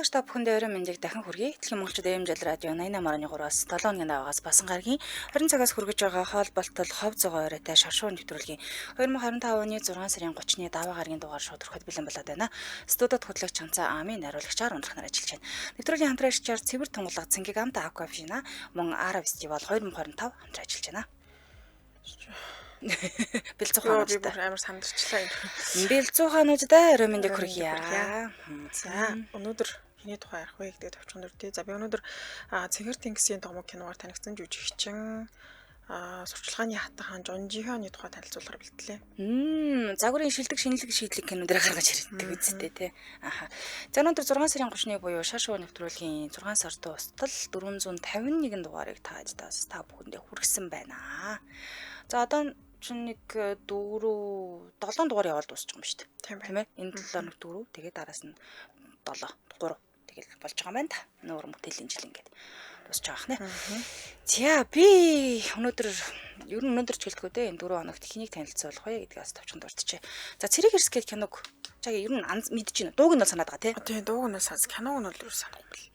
сонсогч та бүхэндээ өрөө мэндийг дахин хүргэе. Дэлхийн монголчууд AM радио 88.3-аас 7 хоногийн даваагаас басан гарагийн 20 цагаас хүргэж байгаа хоолболтол хов зогоо оройтой шаршуун нэвтрүүлгийн 2025 оны 6 сарын 30-ны даваа гарагийн дугаар шууд ороход бэлэн болоод байна. Студид хөтлөгч Цанцаа Амийн найруулагчаар ундрахнаар ажиллаж байна. Нэвтрүүлгийн хамтраагчаар Цэвэр тунгалаг цэнгийг амта аквафина мөн Ара фестивал 2025 хамтран ажиллаж байна. Бэлцүүханууд амар сандарчлаа. Бэлцүүхануудаа өрөө мэндийг хүргье. За өнөөдөр хэний тухай ярих вэ гэдэг товчхон дүртэй. За би өнөөдөр Цэгэр Тэнгисийн томог киногаар танигдсан жүжигчин сурчлагын хатахан Жонжихоны тухай танилцуулахар бэлтлээ. Загварын шилдэг шинэлэг шийдлэг кинодэр гаргаж ирдэг үсттэй тий. Аха. За өнөөдөр 6 сарын 30-ны буюу шашуу нэвтрүүлгийн 6 сард устдал 451 дугаарыг та бүхэндээ хүргэсэн байна. За одоо чинь нэг 7 дугаар яваад дуусчих юм шүү дээ. Тийм ээ. Энэ 7 хоног 4, тэгээд дараас нь 7, 3 тэгэл болж байгаа юм байна та. Нүүр мөтөлийн жил ингээд дуусч байгаа хнэ. За би өнөөдөр ч хэлтгүү дээ. Энэ 4 хоногт хэнийг танилцуулах вэ гэдгээс товчхон дурдчихэ. За Цэрэг Эрс гэдэг киног чагаа ер нь мэдэж байна. Дууг нь бол санаад байгаа тий. Тийм дууг нь санаж киног нь бол санахгүй бэл.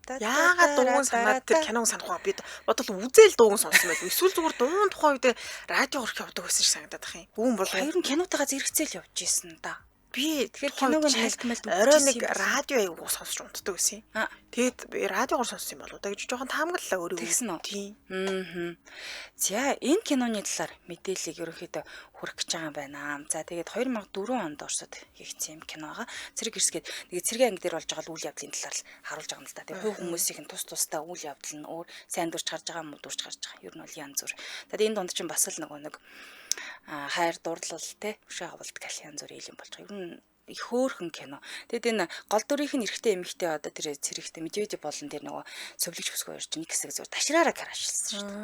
Та Яагаад дууг нь санаад тэр киног санахгүй би бодвол үзэл дууг нь сонсон байл. Эсвэл зүгээр дуун тухайн үед радио орох явдаг байсан шиг санагдаад ах юм. Бүүн бол ер нь кинотойгоо зэрэгцээл явж ийсэн да. Би тэгэхээр киног нь хайлтмал орой нэг радио аяг сонсож унтдаг байсан. Тэгэд би радиогоор сонссон юм болоо. Тэгж жоохон таамаглалаа өөрөө. Тэгсэн үү? Тийм. За энэ киноны талаар мэдээллийг ерөнхийдөө хүргэх гэж байгаа юм байна. За тэгээд 2004 онд орсод хийгдсэн юм кино байгаа. Цэрэг Эрс гээд нэг цэргийн анги дээр болж байгаа үйл явдлын талаар л харуулж байгаа юм л да. Тэгээд хувь хүмүүсийн тус-тустай үйл явдал нь өөр сайн дурч гарч байгаа юм уу дурч гарч байгаа. Ер нь бол янз бүр. Тэгээд энэ донд чинь бас л нэг хайр дурлал те өшөө хавалт гэх янз бүр ийм болж байгаа. Ер нь их хөөрхөн кино. Тэгэд энэ гол дүрийнх нь эрэгтэй эмэгтэй одоо тэр цэрэгтэй медведи болон тэр нөгөө совлогч бүсгүй ирж нэг хэсэг зүгээр ташраараа карашилсан шүү дээ.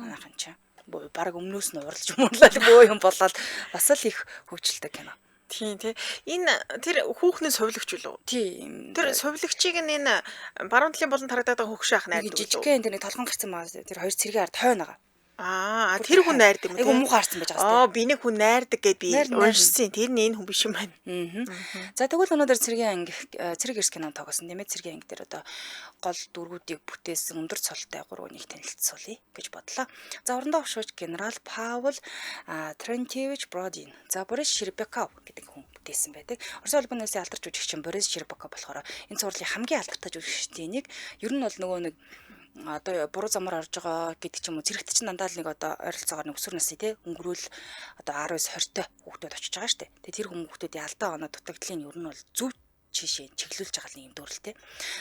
Манайхан ч баг өмнөөс нь уралж муурлал бөө юм болоод бас л их хөвчлөлтэй кино. Тийм тий. Энэ тэр хүүхний совлогч үлээ. Тийм. Тэр совлогчийг энэ баруун талын болон тарагдаад байгаа хөгшөө ах найрдаг. Жижигхэн тэр нэг толгон гарсан маа тэр хоёр цэргийн ард хойно байгаа. Тэр хүн найрдаг юм тий. Айгу муу харсан байж байгаа би нэг хүн найрдаг гэд би уншсан. Тэр нь энэ хүн биш юм байна. За тэгвэл өнөөдөр Цэрэг Эрс кино тоглосон тийм ээ. Цэргийн анги дээр одоо гол дүргүүдийг бүтээсэн өндөр цолтой 3 хүнийг танилцуулъя гэж бодлоо. За орондоо оршууч генерал Паул Трентьевич Бродин. За Борис Щербаков гэдэг хүн бүтээсэн байдаг. Орос улбаны улсын алдарч жүжигчин Борис Щербаков болохоор энэ цувралын хамгийн алдартай жүжигчдийн нэг. Ер нь бол нөгөө нэг одоо буруу замаар орж байгаа гэдэг ч юм уу зэрэгт чинь дандаа л нэг одоо ойролцоогоор нэг өсвөр насны тий өнгөрүүл одоо 19-20 хүүхдүүд очиж байгаа штэ. Тэгээ тэр хүүхдүүдийн алдаа оноо дутагдлын ер нь бол зөв чишээ чиглүүлж байгаа нэг юм дүрлтэй.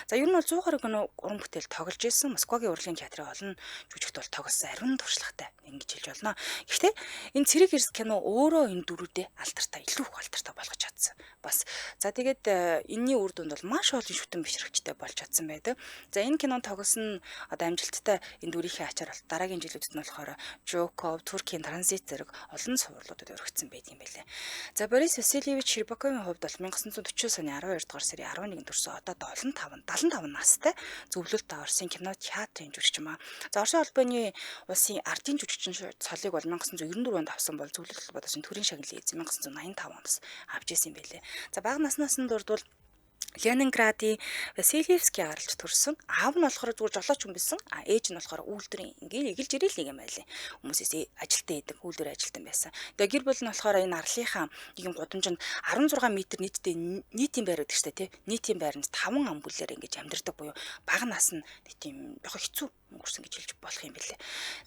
За ер нь бол 100 гаруй кино уран бүтээл тоглож ирсэн. Москвагийн урлагийн театрын олон жүжигт бол тоглосон ариун туршлагатай ингэж хэлж болно. Гэхдээ энэ Цэрэг Эрс кино өөрөө энэ дөрүүдээ алдартай, илүү их алдартай болгож чадсан. Бас за тэгээд энэний үр дүнд бол маш олон шүтэн бишрэгчтэй болж чадсан байдаг. За энэ кинонд тоглосон одоо амжилттай энэ дүрийнхээ ачаар бол дараагийн жилүүдэд нь болохоор Жоков, Туркийн транзит зэрэг олон сувралуудад өргөгдсөн байдаг юм байлээ. За Борис Васильевич Щербаковын хувьд бол 1940 оны 12 дугаар сарын 11-нд төрсөн одоо 75 настай зөвлөлт Оросын кино театрын жүжигчин маа. За Оросын улбаны улсын ардын жүжигчин цолыг бол 1994 онд авсан бол зөвлөлт холбоос төрийн шагналыг 1985 оноос авч ирсэн юм байлээ. За бага наснаас нь дурдвал Ленинградын Васильевский аралж төрсөн. Аав нь болохоор зүгээр жолооч хүн байсан. Ээж нь болохоор үйлдвэрийн ингээл эгэлж ирэл нэг юм байлээ. Хүмүүсээс ажилтаа идэг, үйлдвэр ажилтан байсан. Тэгээ гэр бүл нь болохоор энэ арлынхаа нэг юм гудамжинд 16 м нийтдээ нийтийн байр гэдэг чтэй тий. Нийтийн байранд 5 ам бүлээр ингэж амьдардаг буюу бага нас нь тийм яг хэцүү өнгөрсөн гэж хэлж болох юм билээ.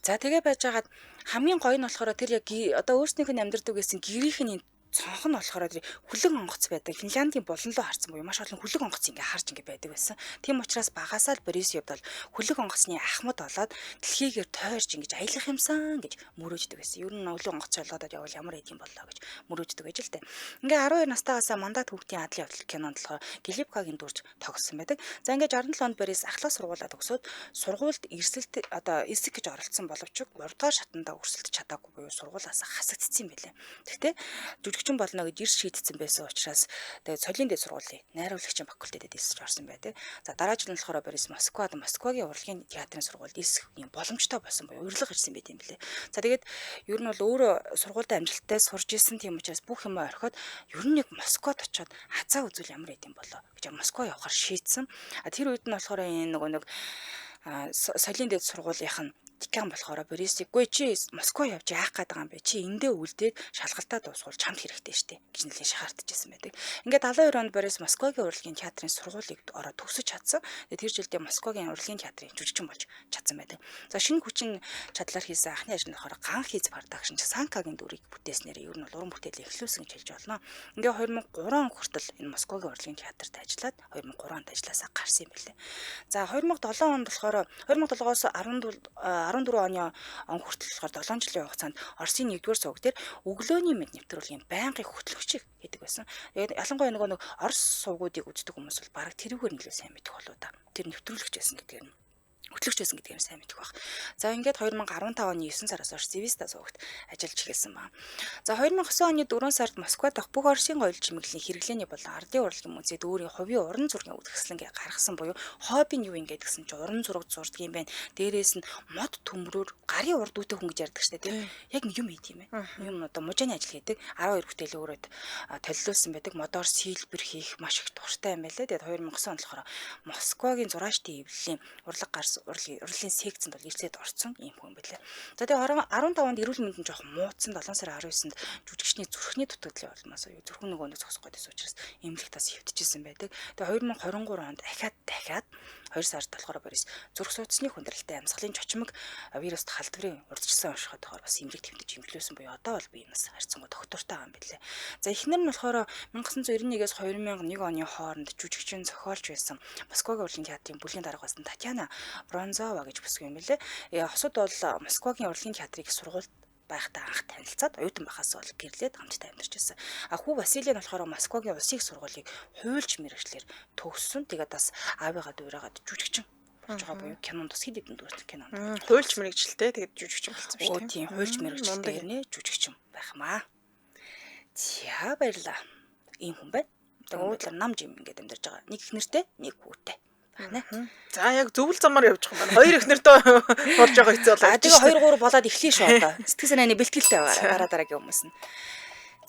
За тэгээ байж байгаад хамгийн гоё нь болохоор тэр яг одоо өөрснийх нь амьдардаг гэсэн гэрийнх нь цонх нь болохоор тэр хүлэг онгоц байдаг. Финляндийн болон руу харсан буюу маш олон хүлэг онгоц ингээ харж ингээ байдаг байсан. Тийм учраас багасаа л Борис явд бол хүлэг онгоцны ахмад болоод дэлхийгээр тойрч ингээ аялах юмсан гэж мөрөөждөг байсан. Ер нь өлөө онгоц олгодод явал ямар эдийн боллоо гэж мөрөөждөг байж л дээ. Ингээ 12 настайгаас мандат хүүхдийн адлын явдал кинонд болохоор Глебкагийн дүрж тогссон байдаг. За ингээ 67 онд Борис ахлах сургуулаа төгсөөд сургуульд эрсэлт одоо эсэг гэж оролцсон боловч 3 дугаар шатандаа өрсөлдөж чадаагүй буюу сургуулаасаа хасагдсан юм билээ. Гэхдээ жүжигчин болно гэж ирс шийдсэн байсан учраас тэгээд соёлын дэд сургуулийн найруулагчийн факультетэд эсэж орсон байдаг. За дараа жил нь болохоор Борис Москвагийн урлагийн театрын сургуульд эсэх юм боломжтой болсон буюу урилга ирсэн байт юм билээ. За тэгээд ер нь бол өөрөө сургуультай амжилттай сурж исэн тийм учраас бүх юм орхиод ер нь нэг Москвад очиод хазаа үзүүл ямар байд юм болоо гэж Москва явахаар шийдсэн. Тэр үед нь болохоор энэ нэг соёлын дэд сургуулийнх нь декан болохоор Борисыг "Гүй чи Москва явж яах гээд байгаа юм бэ? Чи эндээ үлдээд шалгалтаа дуусгуул чамд хэрэгтэй штэ" гэж нэлээд шахаардчихсан байдаг. Ингээд 72 онд Борис Москвагийн урлагийн театрын сургуулийг ороод төгсөж чадсан. Тэр жилдээ Москвагийн урлагийн театрын жүжигчин болж чадсан байдаг. За шинэ хүчин чадлаар хийсэн анхны ажил нь болохоор Ган Хийц продакшн Санкагийн дүрийг бүтээснээр ер нь бол уран бүтээлийг эхлүүлсэн гэж хэлж болно. Ингээд 2003 он хүртэл энэ Москвагийн урлагийн театрт ажиллаад 2003 онд ажилласаа гарсан юм билээ. За 2007 онд болохоор 2007-оос 14 оны он хүртэл болохоор 7 жилийн хугацаанд Оросын 1-р суваг дээр өглөөний мэд нэвтрүүлгийн байнгын хөтлөгчийг хийдэг байсан. Тэгээд ялангуяа нэг Орос сувгуудыг үздэг хүмүүс бол бараг тэрүүгээр нэлээд сайн мэдэх болоо да. Тэр нэвтрүүлэгч байсан гэдгээр нь хөтлөгч байсан гэдгээр сайн мэдэх баг. За ингээд 2015 оны 9 сараас хойш Зевиста сувагт ажиллаж эхэлсэн байна. За 2009 оны 4 сард Москвад бүх Оросын гоёл чимэглэлийн хэрэглээний болон ардын урлагийн музейд өөрийн хувийн уран зургийн үзэсгэлэнгээ гаргасан буюу хобби нь юу юм гэдгсэн чинь уран зураг зурдаг юм байна. Дээрээс нь мод төмрөөр гарын урд үүтэй хүн гэж ярьдаг штэ тийм. Яг нэг юм хийд юм байна. Юм одоо мужааны ажил хийдэг 12 бүтээлээ өөрөө толилуулсан байдаг. Модоор сийлбэр хийх маш их дуртай юм байлаа. Тэгээд 2009 онд болохоор Москвагийн зураачдын эвлэлийн урлаг гарсан урлагийн секцэнд бол ирсэд орсон юм хүн байлаа. За тэгээ 15 онд эрүүл мэндийн жоох муудсан 7 сарын 19-нд жүжигчний зүрхний дутагдлын улмаас зүрхэн нөгөө нэг зогсох гэсэн учраас эмнэлэг тас хөвтөжсэн байдаг. Тэгээ 2023 онд дахиад 2 сард болохоор Борис зүрх судасны хүндрэлтэй амьсгалын чочмог вируст халдварын урдчилсан уншихад болохоор бас эмнэлэг твтэж эмгэлүүлсэн буюу одоо бол би юмас харьцангуй доктортой байгаа юм билээ. За эхнэр нь болохоор 1991-ээс 2001 оны хооронд жүжигчин зохиолч байсан Москвагийн урлагийн театрын бүлгийн дарга байсан Татьяна Бронзова гэж бүсгүй юм билээ. Хосууд бол Москвагийн урлагийн театрыг сургуульд байхдаа анх танилцаад оюутан байхаас бол гэрлээд хамтдаа амьдарч байсан. Хүү Василий нь болохоор Москвагийн улсын их сургуулийг хуульч мэргэжлэр төгссөн. Тэгээд бас аавыгаа дуурайгаад жүжигчин болж байгаа буюу кинонд бас хэд хэдэн дүртэй кинонд. Хуульч мэргэжлтэй тэгээд жүжигчин болсон шүү дээ. Тийм хуульч мэргэжлтэй нэ жүжигчин байхмаа. За баярлаа. Ийм хүн байна. Тэгээд нам жим ингээд амьдарч байгаа. Нэг их нэртэй, нэг хүүтэй. За яг зөвл замаар явж байгаа юм байна. Хоёр их нэртэй болж байгаа хэцүү болоо. Тэгээ 2 3 болоод эхлэе шүү одоо. Сэтгэл санааны бэлтгэлтэй байгаа дараагийн хүмүүс нь.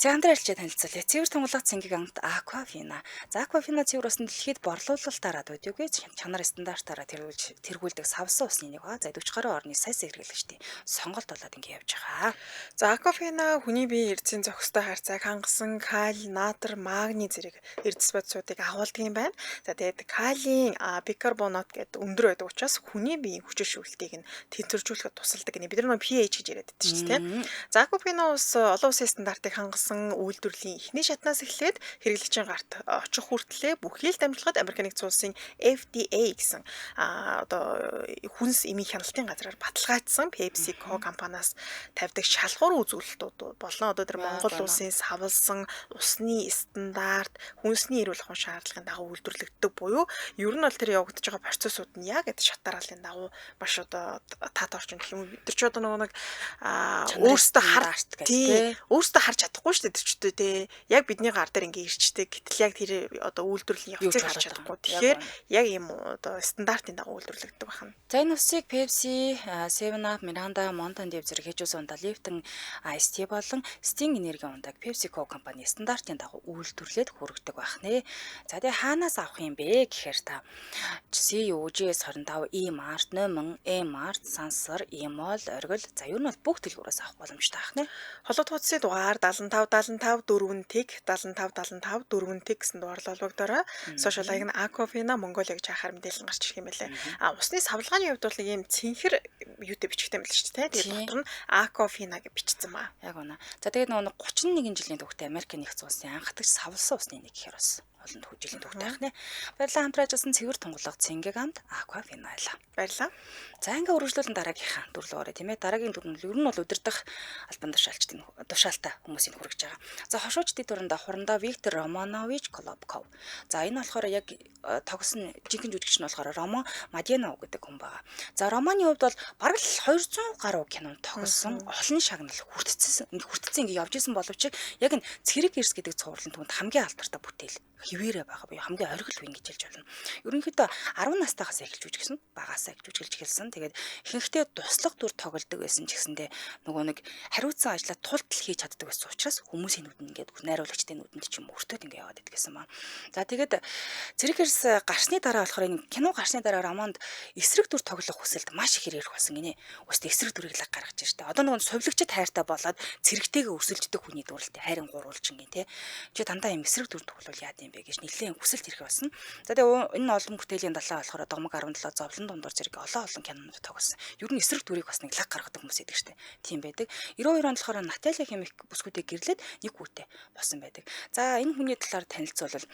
Цэвэртэ танилцуулъя. Цэвэр тунгалаг цэнгийг амт Aquafina. За Aquafina цэвэр усны дэлхийд борлуулалтаараа дүйдэггүй чанар стандартаараа тэргүүлдэг савсан усны нэг ба. За 40 гаруй орны сая сэргэлэгчдийн сонголт болоод ингэ явж байгаа. За Aquafina хүний биеийн эрдэсийн зохистой харьцааг хангасан калий, натр, магний зэрэг эрдэс бодисуудыг агуулдаг юм байна. За тэгээд калийн бикарбонат гэдэг өндөр байдаг учраас хүний биеийн хүчин шүүлтийг нь тэнцвэржүүлэхэд тусалдаг. Бид нар pH гэж яриад байдаг шүү дээ. За Aquafina ус олон улсын стандартыг хангасан үйлдвэрлэлийн эхний шатнаас эхлээд хэрэглэгчийн гарт очих хүртлээр бүхий л дамжлагад Америк нэгдсэн улсын FDA гэсэн одоо хүнс эмийн хяналтын газраар баталгаажсан PepsiCo компаниас тавьдаг шалгуур үзүүлэлтүүд болон одоо тэр Монгол улсын савлсан усны стандарт хүнсний эрүүл ахуйн шаардлагын дагуу үйлдвэрлэгддэг буюу ер нь бол тэр явагдаж байгаа процессууд нь яг гэдэг шатараалын дагуу маш одоо таатай орчин гэх юм уу бид нар ч одоо нэг өөрсдөө харж чадахгүй шүү дээ тий. Яг бидний гар дээр ингээ ирчдэг. Гэтэл яг тэр одоо үйлдвэрлэлийн явцыг харж чадахгүй. Тэгэхээр яг ийм одоо стандартын дагуу үйлдвэрлэгддэг байна. За энэ усыг Pepsi, 7up, Miranda, Mountain Dew зэрэг хажуусан ундаа Lipton Ice Tea болон Sting энергийн ундааг PepsiCo компани стандартын дагуу үйлдвэрлээд хүргэдэг байх нэ. За тэгээ хаанаас авах юм бэ гэхээр та COGS 25 E-Mart, Номон, E-Mart, Сансар, E-Mall, Оргил. За ер нь бол бүх дэлгүүрээс авах боломжтой байх нэ. Холбогд хуудасны дугаар 75 75 4 тэг 75 75 4 тэг гэсэн дугаарлал холбогдорой. Сошиал хаяг нь Aquafina Mongolia гэж хахаар мэдээлэл гарч ирэх юм байлээ. Усны савлгааны хувьд бол ийм цэнхэр юутэй бичгтэй юм л шүү дээ. Тэгээд дотор нь Aquafina гэж бичсэн ба. Яг үнэ. За тэгээд нөгөө 31 жилийн түүхтэй Америк нэгдсэн улсын анхдагч савлсан усны нэг гэхээр бас олон хүжилийн төвтэй байх нэ. Баярлалаа хамтраж байсан цэвэр тунгалаг цэнгэг амт Aquafina. Баярлалаа. За ингээ үргэлжлүүлэн дараагийнхаа дүрлөөрэй тийм ээ. Дараагийн дүр нь ер нь бол удирдах албан тушаалчдын тушаалтай хүмүүсийг хүргэж байгаа. За хошуучдын дүрэндээ хурандаа Виктор Романович Колобков. За энэ болохоор яг тогсон жинхэнэ жүжигч нь болохоор Роман Мадьянов гэдэг хүн байгаа. За романы хувьд бол бараг л 200 гаруй кинонд тогсон, олон шагнал хүртцсэн ингээ явж исэн боловч яг энэ цэрэг эрс гэдэг цувралын түнд хамгийн алдартай бүтээл хിവэрэ байгаа буюу хамгийн оргил үе гэж хэлж байна. Ерөнхийдөө 10 настайгаас эхэлж жүжигсэн, багасаа жүжиглэж эхэлсэн. Тэгээд ихэнхдээ туслах дүр тоглодог байсан ч гэсэндээ нөгөө нэг хариуцсан ажлаа тултал хийж чаддаг байсан учраас хүмүүсийн нүдэнд ингээд найруулагчдын нүдэнд ч юм өртөөд ингээд яваад идэгсэн ба. За тэгээд цэрэг эрс гарсны дараа болохоор энэ кино гарсны дараа романд эсрэг дүр тоглох хүсэлт маш их ирэх болсон гинэ. Өстө эсрэг дүрийг л гаргаж штэ. Одоо нөгөө сувлагчд хайртай болоод цэрэгтэйгээ өрсөлддөг хүний дүрлэлтэй хайрын гурвуулж гин тэ. Чи дандаа юм эсрэг дүр тоглол яа гэм бэ гэж нэлээд хүсэлт ирэх болсон. За тэгээ энэ олон бүтээлийн далаа болохоор Догмог 17 зовлон дундуур зэрэг олон кинонууд тоглосон. Ер нь эсрэг дүрийг бас нэг лаг гаргадаг хүмүүс идэг штэ. Тийм байдаг. 92 онд болохоор Наталья хэмээх бүсгүүдийг гэрлээд нэг хүүтэй болсон байдаг. За энэ хүний талаар танилцуулбал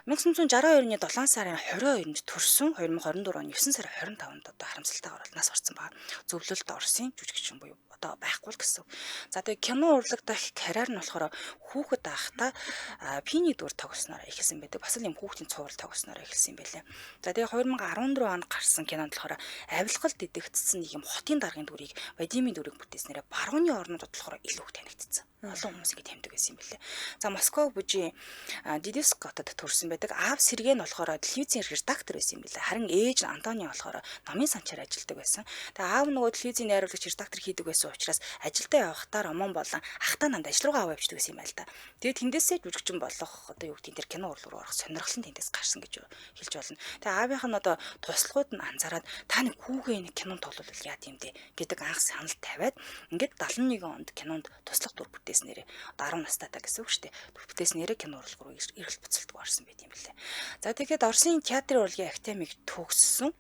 1962 оны 7 сарын 22-нд төрсөн 2024 оны 9 сарын 25-нд одоо харамсалтайгаар бол нас орсон байгаа. Зөвлөлт Оросын жүжигчин буюу одоо байхгүй л гэсэн. За тэгээ кино урлагдах карьер нь болохоор хүүхэд байхдаа пиний дүр тоглосноор эхэлсэн байдаг. Бас л юм хүүхдийн цуврал тоглосноор эхэлсэн юм байлээ. За тэгээ 2014 онд гарсан кинонд болохоор авилгалд идэгдсэн нэг юм хотын даргын дүрийг Вадимийн дүрийг бүтээснээрээ барууны орнуудад болохоор илүү их танигдсан. Олон хүмүүс ингэ тэмдэг байсан юм байлээ. За Москва бүжийн Дидискотод төрсэн байдаг. Аав Сергей нь болохоор телевизийн редактор байсан юм байлээ. Харин ээж Антони болохоор номын санчаар ажилладаг байсан. Тэгээ аав нөгөө телевизийн найруулагч редактор хийдэг байсан учраас ажилдаа явахдаа роман болон ахтаа намд ажил руугаа аваад явждаг байсан юм байна л да. Тэгээд тэндээсээ жүжигчин болох одоо юу гэдэг кино урлаг руу орох сонирхол нь тэндээс гарсан гэж хэлж болно. Тэгээ аавынх нь одоо туслахууд нь анзаараад та нэг хүүгээ нэг кинонд тоглуулвал яа гэм бэ гэдэг анх санал тавиад ингээд 71 онд кинонд туслах дүр бүтээснээрээ 10 настайдаа гэсэн үг шүү дээ. Бүтээснээрээ кино урлаг руу эргэлт буцалтгүй орсон байт юм билээ. За тэгээд Оросын театрын урлагийн академиг төгссөн.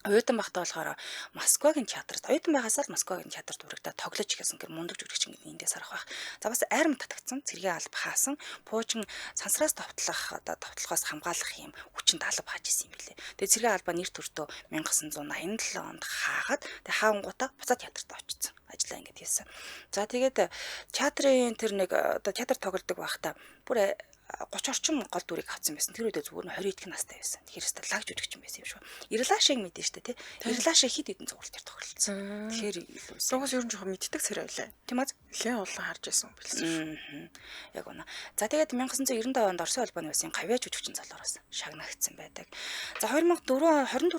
Оюутан байхдаа болохоор Москвагийн театрт оюутан байхаас л Москвагийн театрт урагдаад тоглож эхэлсэн гэр мундаг жүжигчин гэдэг эндээс харах байх. За бас айрам татагдсан, цэргийн алба хаасан, пуучин сансраас товтлох одоо товтлохоос хамгаалах юм хүчин талб хааж исэн юм билээ. Тэгээ цэргийн алба нэр төртөө 1987 онд хаагаад тэгээ хаангуудаа буцаад театрт очсон. Ажиллаа ингэж хийсэн. За тэгээд театрын тэр нэг одоо театр тоглодог байхдаа бүр 30 орчим гол дүрийг авсан байсан. Тэр үедээ зүгээр нь 20 идэх настай байсан. Тэгэхээр өстө лаг жүжигчин байсан юм шүү. Ирлашиг мэдэн штэ тий. Ирлашиг хид хідэн зургал төр тоглолцсон. Тэгэхээр илүү. Согос ер нь жоохон мэддэг царай байлаа. Тийм аз. Нэлээд олон харж байсан юм билсэн шүү. Яг үнэ. За тэгээд 1992 онд Оросын холбооны улсын Хавьяа жүжигчин залуураас шагнагдсан байдаг. За 2024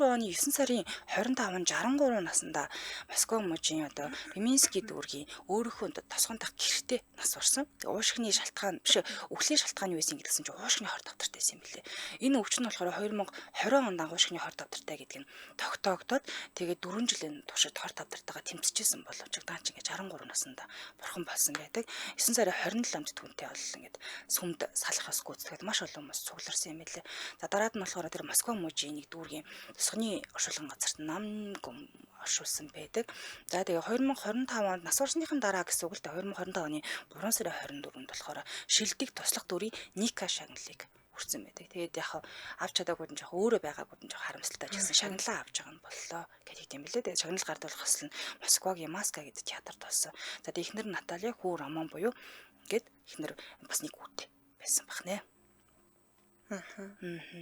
оны 9 сарын 25-нд 63 наснда Москва мужийн одоо Реминский дүүргийн өөрийнхөө тосгондох гэртээ нас орсон. Уушгины шалтгаан биш өвлийн шалтгааны байсан гэдгсэн чинь уушгины хор давтартай байсан юм билээ. Энэ өвч нь болохоор 2020 онд уушгины хор давтартай гэдэг нь тогтоогдоод тэгээд 4 жилийн туршид хор давтартайгаа тэмцэжсэн боловч даанч ингээд 63 наснда бурхан болсон байдаг. 9 сарын 27-нд түүнтэй бол ингээд сүмд салахаас гүйцэтгэхэд маш олон хүмүүс цугларсан юм билээ. За дараад нь болохоор тэр Москва мужийн нэг дүүргийн тосгоны оршуулган газарт нам гүм оршуулсан байдаг. За тэгээ 2025 онд нас орсныхын дараа гэсэн үг л дээ 2025 оны 3 сарын 24-нд болохоор шилдэг туслах дүрийн Ника шагналыг хүрсэн байдаг. Тэгээд яг авч чадаагүй нь жоохон өөрөө байгаагүй нь жоохон харамсалтай ч гэсэн шагналаа авч байгаа нь боллоо гэдэг юм билээ. Тэгээд шагнал гардуулах хэсэл нь Москвагийн Маска гэдэг театрт болсон. За тэгээд эхнэр Наталья хүү Роман буюу ингээд эхнэр бас нэг хүүтэй байсан бах нэ.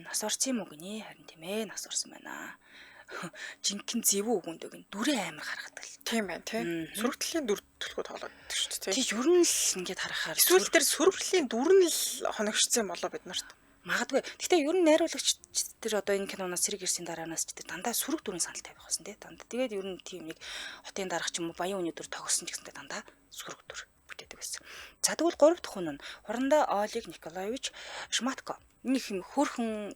Нас орсон юм уу гинэ харин тийм ээ нас орсон байна. Жинхэнэ зэвүү өгөндөг нь дүрээ амар харахдаг л. Тийм байна тий. Сүргтлийн дүр төлхөө тоглоод шүү дээ тий. Тий ер нь л ингээд харахаар эсвэл тэр сүргтлийн дүр нь л хоногшсон болоо бид нарт. Магадгүй. Гэхдээ ер нь найруулагч тэр одоо энэ киноноос цэрэг ирсийн дараанаас ч тэр дандаа сүрэг дүрийн санал тавих байсан тий. Дандаа. Тэгээд ер нь тийм нэг хотын дарга ч юм уу баян үний дүр тогсон ч гэсэндээ дандаа сүрэг дүр бүтээдэг байсан. За тэгвэл 3 дахь хүн нь Хурандаа Олег Николаевич Шматко. Энэ их хөөрхөн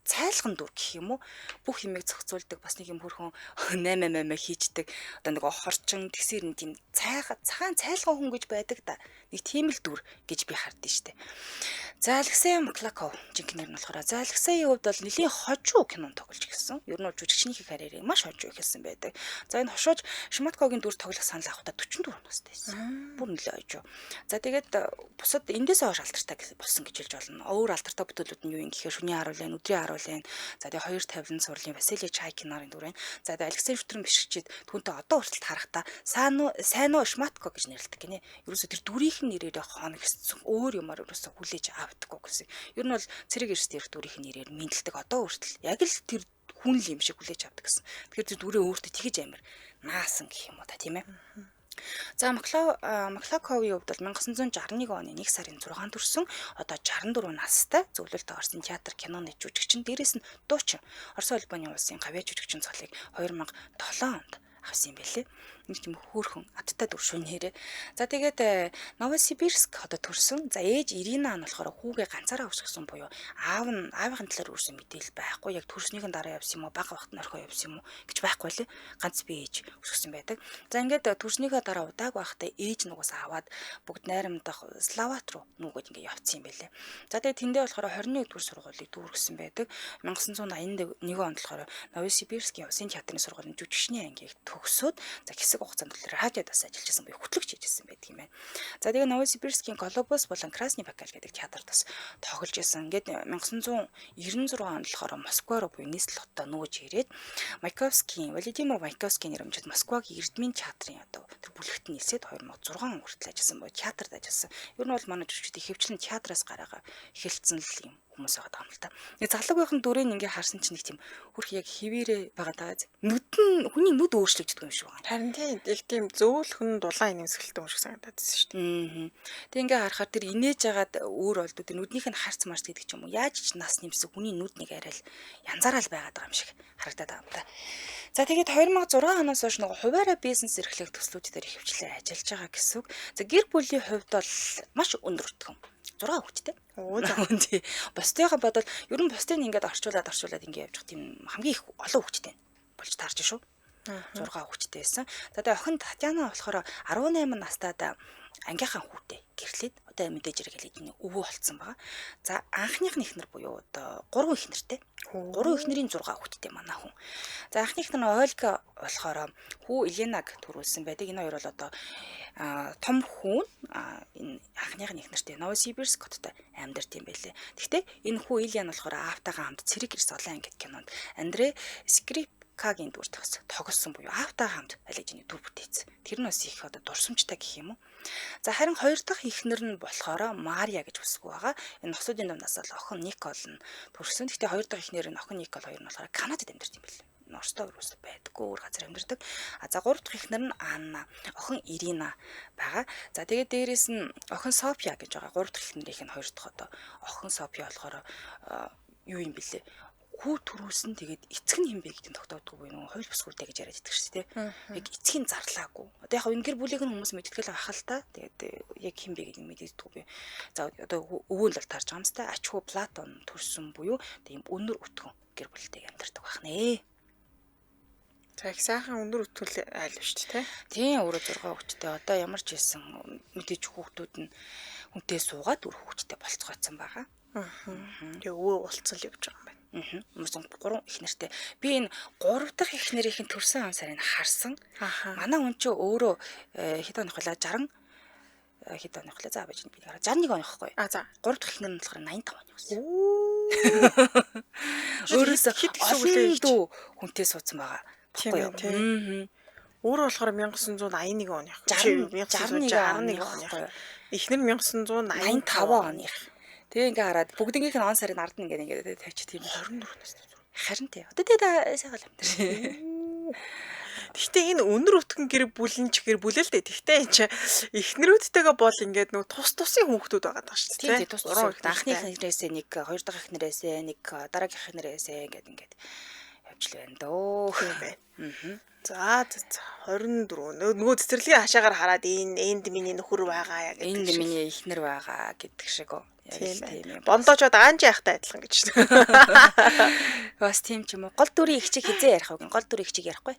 цайлган дүр гэх юм уу бүх юмыг зохицуулдаг бас нэг юм хөрхөн 8 хийждэг одоо нэг хорчин тэгсэр нэг тийм цагаан цайлган хүн гэж байдаг да нэг тийм л дүр гэж би хардсан штэ. За Алексей Маклаков жинхэнэ нэр нь болохоор за Алексейийн хувьд бол нэлийн хожуу кинонд тоглож ирсэн. Ер нь бол жүжигчнийхээ карьерийг маш хожуу ихэлсэн байдаг. За энэ хошууж Шматкогийн дүр тоглох санал авахдаа 44 настай байсан. Бүр нэлээд хожуу. За тэгээд бусад эндээс хойш алдартай болсон гэж хэлж болно. Өөр алдартай бүтээлүүд нь юу юм гэхээр шүний харуулын, өдрийн харуулын, за тэгээд 250 сурлын Василий Чайкинарын дүр байна. За тэгээд Алексей Шүтрэн бишгчид түүнтэй одоо хүртэл харахтаа сайн уу Шматко гэж нэрлэдэг гинэ. Ерөөсө тэр дүрийнх нь нэрээр хоногссон өөр юмар ерөөсө хүлээж авдаггүй гэсэн. Ер нь бол цэрэг эрс дээр дүрийнх нь нэрээр мэдлдэг одоо хүртэл яг л тэр хүн л юм шиг хүлээж авдаг гэсэн. Тэгэхээр тэр дүрээ өөртөө тэгэж амир наасан гэх юм уу та тийм ээ. За Маклаковийн хувьд бол 1961 оны 1 сарын 6-нд төрсөн. Одоо 64 настай зөвлөлтөд орсон театр киноны жүжигчин дээрээс нь дуучин. Орос улбаны улсын гавьяа жүжигчин цолыг 2007 онд авсан юм байлээ. Нэг тийм хөөрхөн адтай дүр шүнээрээ. За тэгээд Новосибирск одоо төрсөн. За ээж Ирина нь болохоор хүүгээ ганцаараа өсгсөн буюу аавынхын талаар өөрсөн мэдээлэл байхгүй. Яг төрснийхэн дараа явсан юм уу, бага багт нөрхөө явсан юм уу гэж байхгүй лээ. Ганц би ээж өсгсөн байдаг. За ингээд төрснийхээ дараа удааг байхдаа ээж нугаас аваад бүгд найрамдах Словат руу нүгөөд ингээд явцсан юм байлээ. За тэгээд тэндээ болохоор 21 дугаар сургуулийг дүүргэсэн байдаг. 1981 онд болохоор Новосибирскийн улсын театрын сургуулийн жүжигчний ангийг төгсөөд за хэсэг хугацаанд радиод бас ажиллаж байсан буюу хөтлөгч хийжсэн байдаг юм байна. За тэгээ Новосибирскийн Глобус болон Красный бокал гэдэг театрт бас тоглож байсан. Ингээд 1996 онд болохоор Москва руу буюу нийслэл хотод нүүж ирээд Владимир Маяковскийн нэрмжид Москвагийн Эрдмийн театрын одоо тэр бүлэгт нийлсээд 2006 он хүртэл ажилласан буюу театрт ажилласан. Ер нь бол манай жүжигчдийн хөвчлэн театраас гараага эхэлсэн л юм хүмүүс байгаа юм л та. Нэг залгүйхэн дүрийг ингээ харсан чинь нэг тийм хөрх яг хിവэрэ байгаа даа. Хүний нүд өөрчлөгддөг юм шиг байна. Харин тийм зөөлхөн дулаан инэмсгэлтэй юм шиг санагдаад байсан шүү дээ. Тэг ингээ харахаар тэр инээж агаад өөр болдоо тэр нүднийх нь харц марц гэдэг ч юм уу. Яаж ч нас нэмсэн хүний нүд нэг арай л янзаараа л байгаад байгаа юм шиг харагдаад байгаа юм та. За тэгээд 2006 оноос хойш нэг хуваараа бизнес эрхлэх төслүүд дээр хөвчлээ ажиллаж байгаа гэсэн үг. За гэр бүлийн хувьд бол маш өндөр өтгөн. 6 хүүхэдтэй. Оо за. Тий. Бусдынхаа бодвол ер нь бусдыг ингээд орчуулад ингээд явж тийм хамгийн их олон хүүхэдтэй болж таарч шүү. 6 хүүхэдтэй байсан. За тэгээ охин Татьяна болохоор 18 настайдаа ангийнхаа хүүтэй гэрлээд одоо мэдээж иргэлээд энэ өвөө болцсон байгаа. За анхных нь ихнэр буюу одоо 3 ихнэртэй. 3 ихнэрийн 6 хүүхэдтэй манай хүн. За анхных нь Ольга болохоор хүү Еленаг төрүүлсэн байдаг. Энэ хоёр бол одоо том хүн энэ анхных нь ихнэртэй Новосибирск хотод амьдарч юм байлээ. Гэхдээ энэ хүү Ильян болохоор аавтайгаа хамт цэрэг эрс олон ангид кинонд Андрей Скрипкагийн дүр тоглосон буюу аавтайгаа хамт алижны дүр бүтээсэн. Тэр нь бас их одоо дурсамжтай гэх юм уу. За харин хоёр дахь ихнэр нь болохоор Мария гэж үсгүй байгаа. Энэ носуудын дундаас л охин Никол нь төрсөн. Гэхдээ хоёр дахь ихнэр нь охин Никол хоёр нь болохоор Канадад амьдарч юм байна. Оростой өрөөс байдаггүй өөр газар амьдардаг. За гурав дахь ихнэр нь Анна, охин Ирина байгаа. За тэгээд дээрээс нь охин София гэж байгаа. Гурав дахь ихнэрийнх нь хоёр дахь одоо охин София болохоор юу юм бэлээ? Хүү төрүүлсэн тэгээд эцэг нь хин бэ гэдэг нь тогтоодгүй нөө хууль бусгуулдаа гэж яриад идэх шүү дээ. Яг эцгийн зарлаагүй. Одоо яг энэ гэр бүлийг нь хүмүүс мэдтгэл авах л та. Тэгээд яг хин бэ гэдэг нь мэддэггүй. За одоо өвөө л таарч байгаа юм сте. Ачхуу Платон төрсэн буюу тийм өнөр өтгөн гэр бүлтэй амьдардаг байх нэ. За их сайхан өндөр өтгөл айл шүү дээ. Тийм өөрөө 6 хүүхэдтэй. Одоо ямар ч хэлсэн мэдээж хүүхдүүд нь хүнтэй суугаад 4 хүүхэдтэй болцгойцсон байгаа. Тэгээ өвөө болцол явж байгаа юм байна. Мөрсөн 3 их нэртэй. Би энэ 3 дахь их нэрийн төрсөн он сарын харсан. Манай хүн чи өөрөө хэд оных вэ? 60 хэд оных вэ? За байж би 61 оных байхгүй. За 3 дахь их нэр нь болохоор 85 оных байсан. Өөрөөсөө олон дүү хүнтэй суудсан байгаа. Тийм үү. Өөрөө болохоор 1981 оных. 61 оных. Эхнэр 1985 оных. Тэгээ ингээ хараад бүгднгийнх нь он сарын ард нь ингээ тавьчих тийм 24 настай. Харин тий. Одоо тэгээ сайхан амьдар. Гэхдээ энэ өнөр өтгөн гэр бүлэн ч гэр бүлэл дээ. Гэхдээ энэ чи эхнэрүүдтэйгээ бол ингээд нөгөө тус-тусын хүүхдүүд байгаа даа шүү дээ. Тий, тус-тус. Анхны эхнэрээсээ нэг, хоёр дахь эхнэрээсээ нэг, дараагийн эхнэрээсээ ингээд явж л байна дөө. Тийм бай. За 24 нөгөө цэцэрлэгийн хашаагаар хараад энд миний нөхөр байгаа яг энд миний эхнэр байгаа гэдэг шиг Тийм тийм байна. юм. Бондоочод аанжи яхтай адилхан гэж. Бас тийм ч юм уу. Гол дүрийн их чиг хизээ ярих вэ? Гол дүрийн их чиг ярихгүй.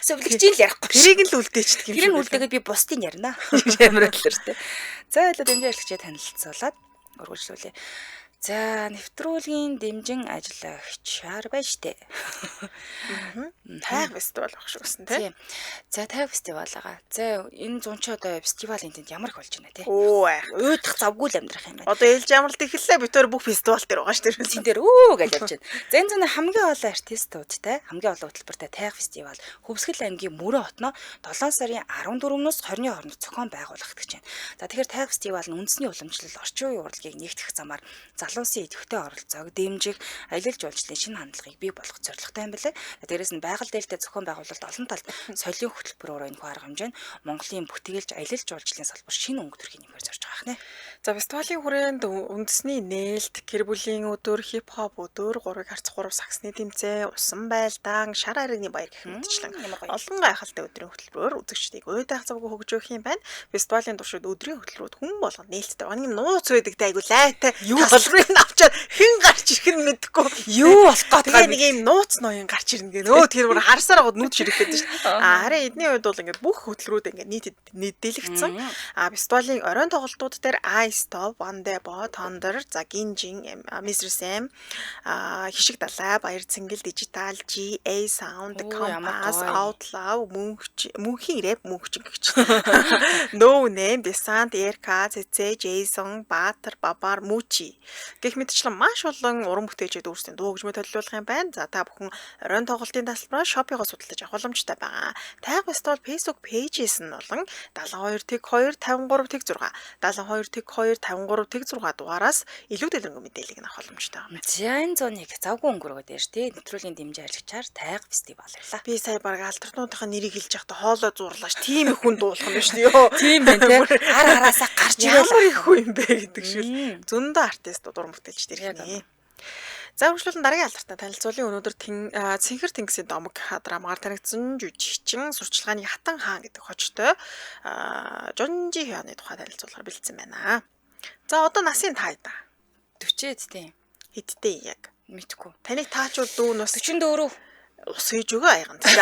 Эсвэл их чиг л ярихгүй. Тэрийг л үлдээчдэг юм шиг. Тэрийг үлдээгээд би бусдыг ярина. Амар хэлэртэй. За илүү дэмжин ажигчид танилцуулаад өргөжлүүлье. За нэвтрүүлгийн дэмжин ажиллагчаар байна штэ. Тайг фестивал баг шүү гэсэн тий. Тийм. За тайг фестивал байгаа. За энэ зун ч одоо фестивал энэ тэнд ямар их болж байна тий. Оо Уйдах завгүй л амьдрах юм байна. одоо ээлж ямарл ихлээ бид төр бүх фестивал дээр байгаа шүү дээ. Тэн дээр өө гэж явж байна. За энэ зүүн хамгийн олон артистуудтай хамгийн олон хөтөлбөртэй тайг фестивал Хөвсгөл аймгийн Мөрөө хотноо 7 сарын 14-өөс 20-ны хооронд зохион байгуулах гэж байна. За тэгэхээр тайг фестивал нь үндэсний уламжлал орчин үеийн урлагийг нэгтгэх замаар залуусын идэвхтэй оролцоог дэмжих, аялал жуулчлалын шинэ хандлагыг бий болгох зорилготой юм билээ. Дээрээс нь байгаль дээлтэй зохион байгуулалт олон талд соёлын хөтөлбөрөөр энэ арга хэмжээнд Монголын бүтээлч аялал жуулчлалын салбар шинэ өнгө төрхийн нэмээр зорж байгаа хэрнэ. За фестивалийн хүрээнд үндэсний нээлт, гэр бүлийн өдөр, хип хоп өдөр, 3x3 саксны тэмцээн, усан байлдаан, шар харигны баяр гэх мэтчлэн олон гайхалтай өдрийн хөтөлбөрөөр үзэгчдийг уйдах завгүй хөгжөөх юм байна. Фестивалийн туршид өдрийн хөтөлбөрүүд хүн болгонд нээлттэй. Нэг нууц байдаг та айгу лайтай. Юу болрыг авчаад хэн гарч ирэх нь мэдэхгүй. Юу болох тэгээ нэг юм нууц ноён гарч ирнэ гэх. Өө тэр бүр харсаар гоод нүд ширэх гэдэг шүү дээ. Харин эдний үед бол ингээд бүх хөтөлбөрүүд ингээд нийт дэлгэцсэн. Фестивалийн оройн тоглолтууд дээр Stop, Wandebo, Thunder, за Гинжин, Mr. Sam, Хишиг далай, Баяр цэнгэл, Digital, GA Sound, Compass, Outlaw, мөнхийн рэп мөнхчин гэж. No Name, Descent, Erka, CC, Jason, Баатар, Бабар, Мучи гэх мэтчлэн маш олон уран бүтээлчид өөрсдийн дуу хөгжмөө төлөвлөх юм байна. За та бүхэн оройн тоглолтын тасалбараа Shopee-гоо судалж авах боломжтой байгаа. Тайг фестивал Facebook page-с нь болон 72-2 53-6 72-2 53-6 дугаараас илүү дэлгэрэнгүй мэдээллийг авах боломжтой байна. За энэ зуныг завгүй өнгөрөөд ярьж тий нэвтрүүлгийн дэмжин ажиллагчаар тайг фестивал байлаа. Би сая баг альтернативынхаа нэрийг хэлж явахдаа хоолой зуурлаач тийм их хүн дуулах юм биш үү? Тийм байна тий. Араасаа гарч ирэл ямар их хүн юм бэ гэдэг шиг зөндөө артистууд уран бүтээлчдэр ирнэ. За үргэлжлүүлэн дараагийн алдартай танилцуулын өнөөдөр Цэнхэр тэнгисийн домог драмаар танигдсан жүжигчин сурчлагын Хатан хаан гэдэг хочтой Жонжи Хёны тухай танилцуулахаар бэлдсэн байна. За одоо насын та да. 40-д тийм. Хэдтэй яг Мэдгүй. Таныг таачвал дүү нь бас 44. ус хийж өгөө аяган тийш.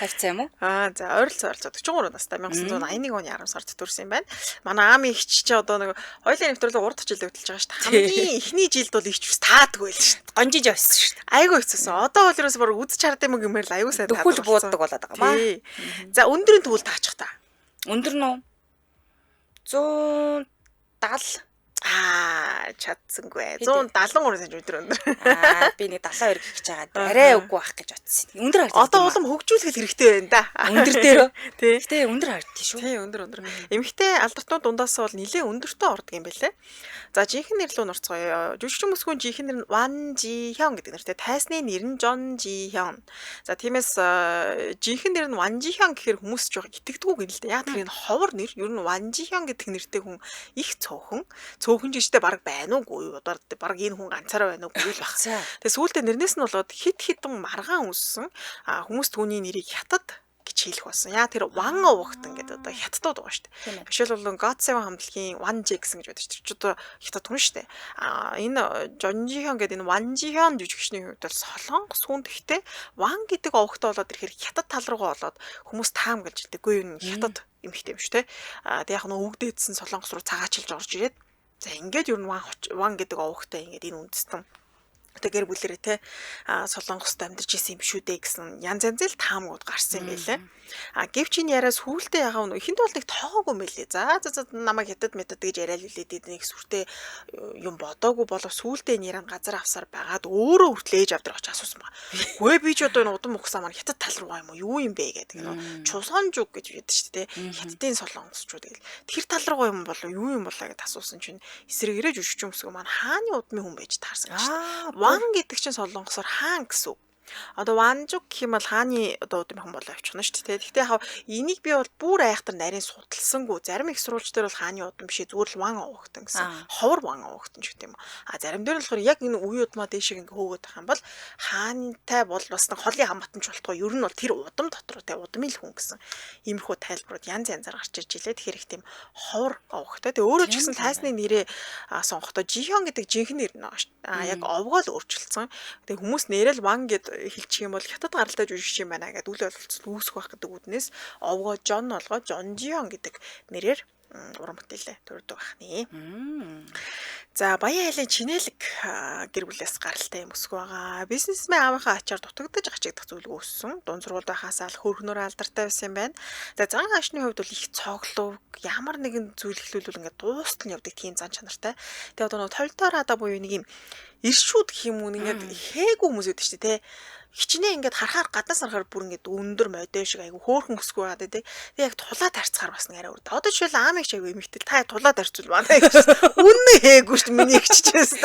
Хайцаа юм уу? За ойролцоо 43 настай 1981 оны 10 сард төрсэн юм байна. Манай аамын ихч чи одоо нэг хоёулын нэвтрүүлэг урд жил хөтлөж байгаа шүү дээ. Хамгийн эхний жилд бол ихч ус таадгүй л шүү дээ. Гонжиж байсан шүү дээ. Айгу хэцүүсэн. Одоо бол ерөөс бүр үзэж чардсан юм гэмээр л айгу сайн таадаг. Дөхөл бууддаг болоод байгаа маа. За өндрийн төвл таачих та. Өндөр нь 170 чадсангүй. 173 см өндөр. Би нэг 72 гэх гэж байгаа. Арай үгүй байх гэж бодсон. Өндөр харагдав. Одоо улам хөгжүүлэх хэрэгтэй байна да. Өндөр дээр. Тий. Гэтэ өндөр харагдчих шүү. Тий, өндөр. Эмэгтэй алдартнууд дундаас бол нэлээ өндөртөө ордог юм байлээ. За жинхэнэ нэр рүү нурцгаая. Жүжигчин мөсгүүн жинхэнэ нэр нь Ван Жи Хён гэдэг нэртэй. Тайсны нэр нь Жон Жи Хён. За тиймээс жинхэнэ нэр нь Ван Жи Хён гэхээр хүмүүс жоох итгэдэггүй гэнэ л дээ. Яг тэр энэ ховор нэр ер нь Ван Жи Хён гэдэг нэртэй хүн их цөөхөн жижигтэй баг байна уугүй одоо баг энэ хүн ганцаараа байна уугүй л баг. Тэгээ сүүлдээ нэрнээс нь болоод хит хитэн маргаан үссэн хүмүүс түүний нэрийг хятад гэж хэлэх болсон. Яа тэр Ван Овогтон гэдэг одоо хятадууд байгаа шүү дээ. Жишээлбэл God 7 хамтлагийн Ван Ж гэсэн гэж байдаг шүү дээ. Ч одоо хятад хүн шүү дээ. Энэ Жонжи Хён гэдэг энэ Ван Жи Хён жүжигчний хувьд бол солонгос хүн гэхдээ Ван гэдэг овогтой болоод ирэхээр хятад тал руугаа болоод хүмүүс таам гэлж хэлдэг. Үгүй юу хятад эмэгтэй юм шүү дээ. Тэг яг нөө өгдөөдсөн солонгос руу цагаачилж орж ирээд за ингээд ер нь Ван гэдэг овогтой ингээд энэ үндэстэн гэр бүлэрээ те солонгост амьдарч исэн юм шүү дээ гэсэн янз янзэл таамгууд гарсан юм байлээ. Гэвч энэ яриа сүултээ ягаав нөх эхэнд бол нэг тоогоогүй мэлээ. За намайг хятад метод гэж яриад үлдээд нэг сүртэй юм бодоогүй болов сүултээ энэ ярианд газар авсаар байгаад өөрөө хүртэл ээж авдрах ч асуусан байна. Гүй би ч одоо энэ удам ухсаа маань хятад тал руугаа юм уу юу юм бэ гэдэг нөө чусан жүг гэж байдаг шүү дээ. Хятадын солонгосчууд тэгэл тэр тал руугаа юм болов юу юм болоо гэд асуусан чинь эсрэгээрээ жүжигч юмсгөө маань хааны удмын хүн байж таарсан гэж. Ван гэдэг чинь солонгосоор хаан гэсэн үг. Одоо Ванжук гэх юм бол хааны одоо удмынхан болоо явчихна шүү дээ. Гэхдээ яг энийг би бол бүр айхтар нарийн судалсангүй. Зарим их сурвалж дээр бол хааны удам бишээ зүгээр л ван овогтон гэсэн. Ховор ван овогтон ч гэдэг юм. Зарим дээр нь болохоор яг энэ үе удмаа дэшиг ингээ хөөгд байх юм бол хаантай бол бас нэг холын хамаатанч болтгоо. Ер нь бол тэр удам дотор те удмын л хүн гэсэн. Иймэрхүү тайлбарууд янз янзаар гарч ирж илээ. Тэгэхээр их тийм ховор овогтой. Тэгээ өөрөө ч гэсэн тайсны нэрээ сонгохдоо Жихон гэдэг жинхэнэ нэр нь байгаа шүү дээ. Яг овгоо л өөрчилсөн. Тэгээ хүмүүс нэрэл ван гэд хэлчих юм бол хятад гаралтай жүжигч юм байна гэдэг үл ойлголцол үүсэх байх гэдэг үднээс овгоо Жон олгоо Жонжион гэдэг нэрээр уран бүтээлээ төрдөг байна. За Баян айлын чинэлэг гэр бүлээс гаралтай юм өсгөө байгаа. Бизнесмен аавынхаа ачаар дутагдаж ачигдах зүйлгүй өссөн. Дунд сургуульд байхаас ал хөрхнөр алдартай байсан юм байна. За зан аашны хувьд бол их цоглов, ямар нэгэн зүйл ихлүүлвэл ингээд дуустал нь явдаг тийм зан чанартай. Тэгээ одоо нэг толдоор хадаа буюу нэг юм иршүүд гэх юм уу ингээд хээгүй хүмүүс байдаг шүү дээ, тэ. Хичнээн ингээд харахаар гаднаас харахаар бүр ингээд өндөр модон шиг айгу хөөхөн өсгөө байгаа дээ. Тэгээ яг тулаа тарцгаар бас нэг арай урд. Одоо жишээл аамыг шиг айгу эмхтэл та тулаа тарцвал манай гэж. Үнэн хээгүй шүү дээ миний хиччээс.